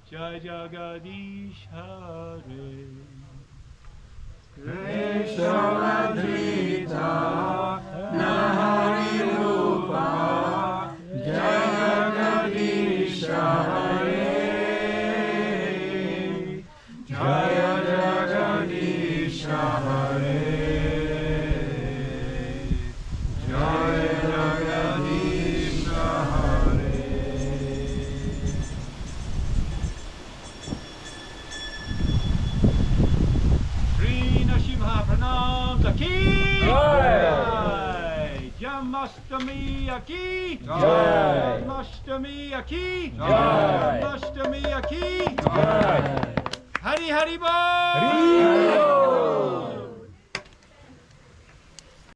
Jai Jagadish Hare. Kesharadrita Nahari Rupa Jagadish Hare Jaya Jagadish Hare Jaya Jagadish Hare. Krishna Pranam Ki Jai. Janmashtami Ki Jai. Janmashtami Ki Jai. Janmashtami Ki Jai. Hari Hari Bol.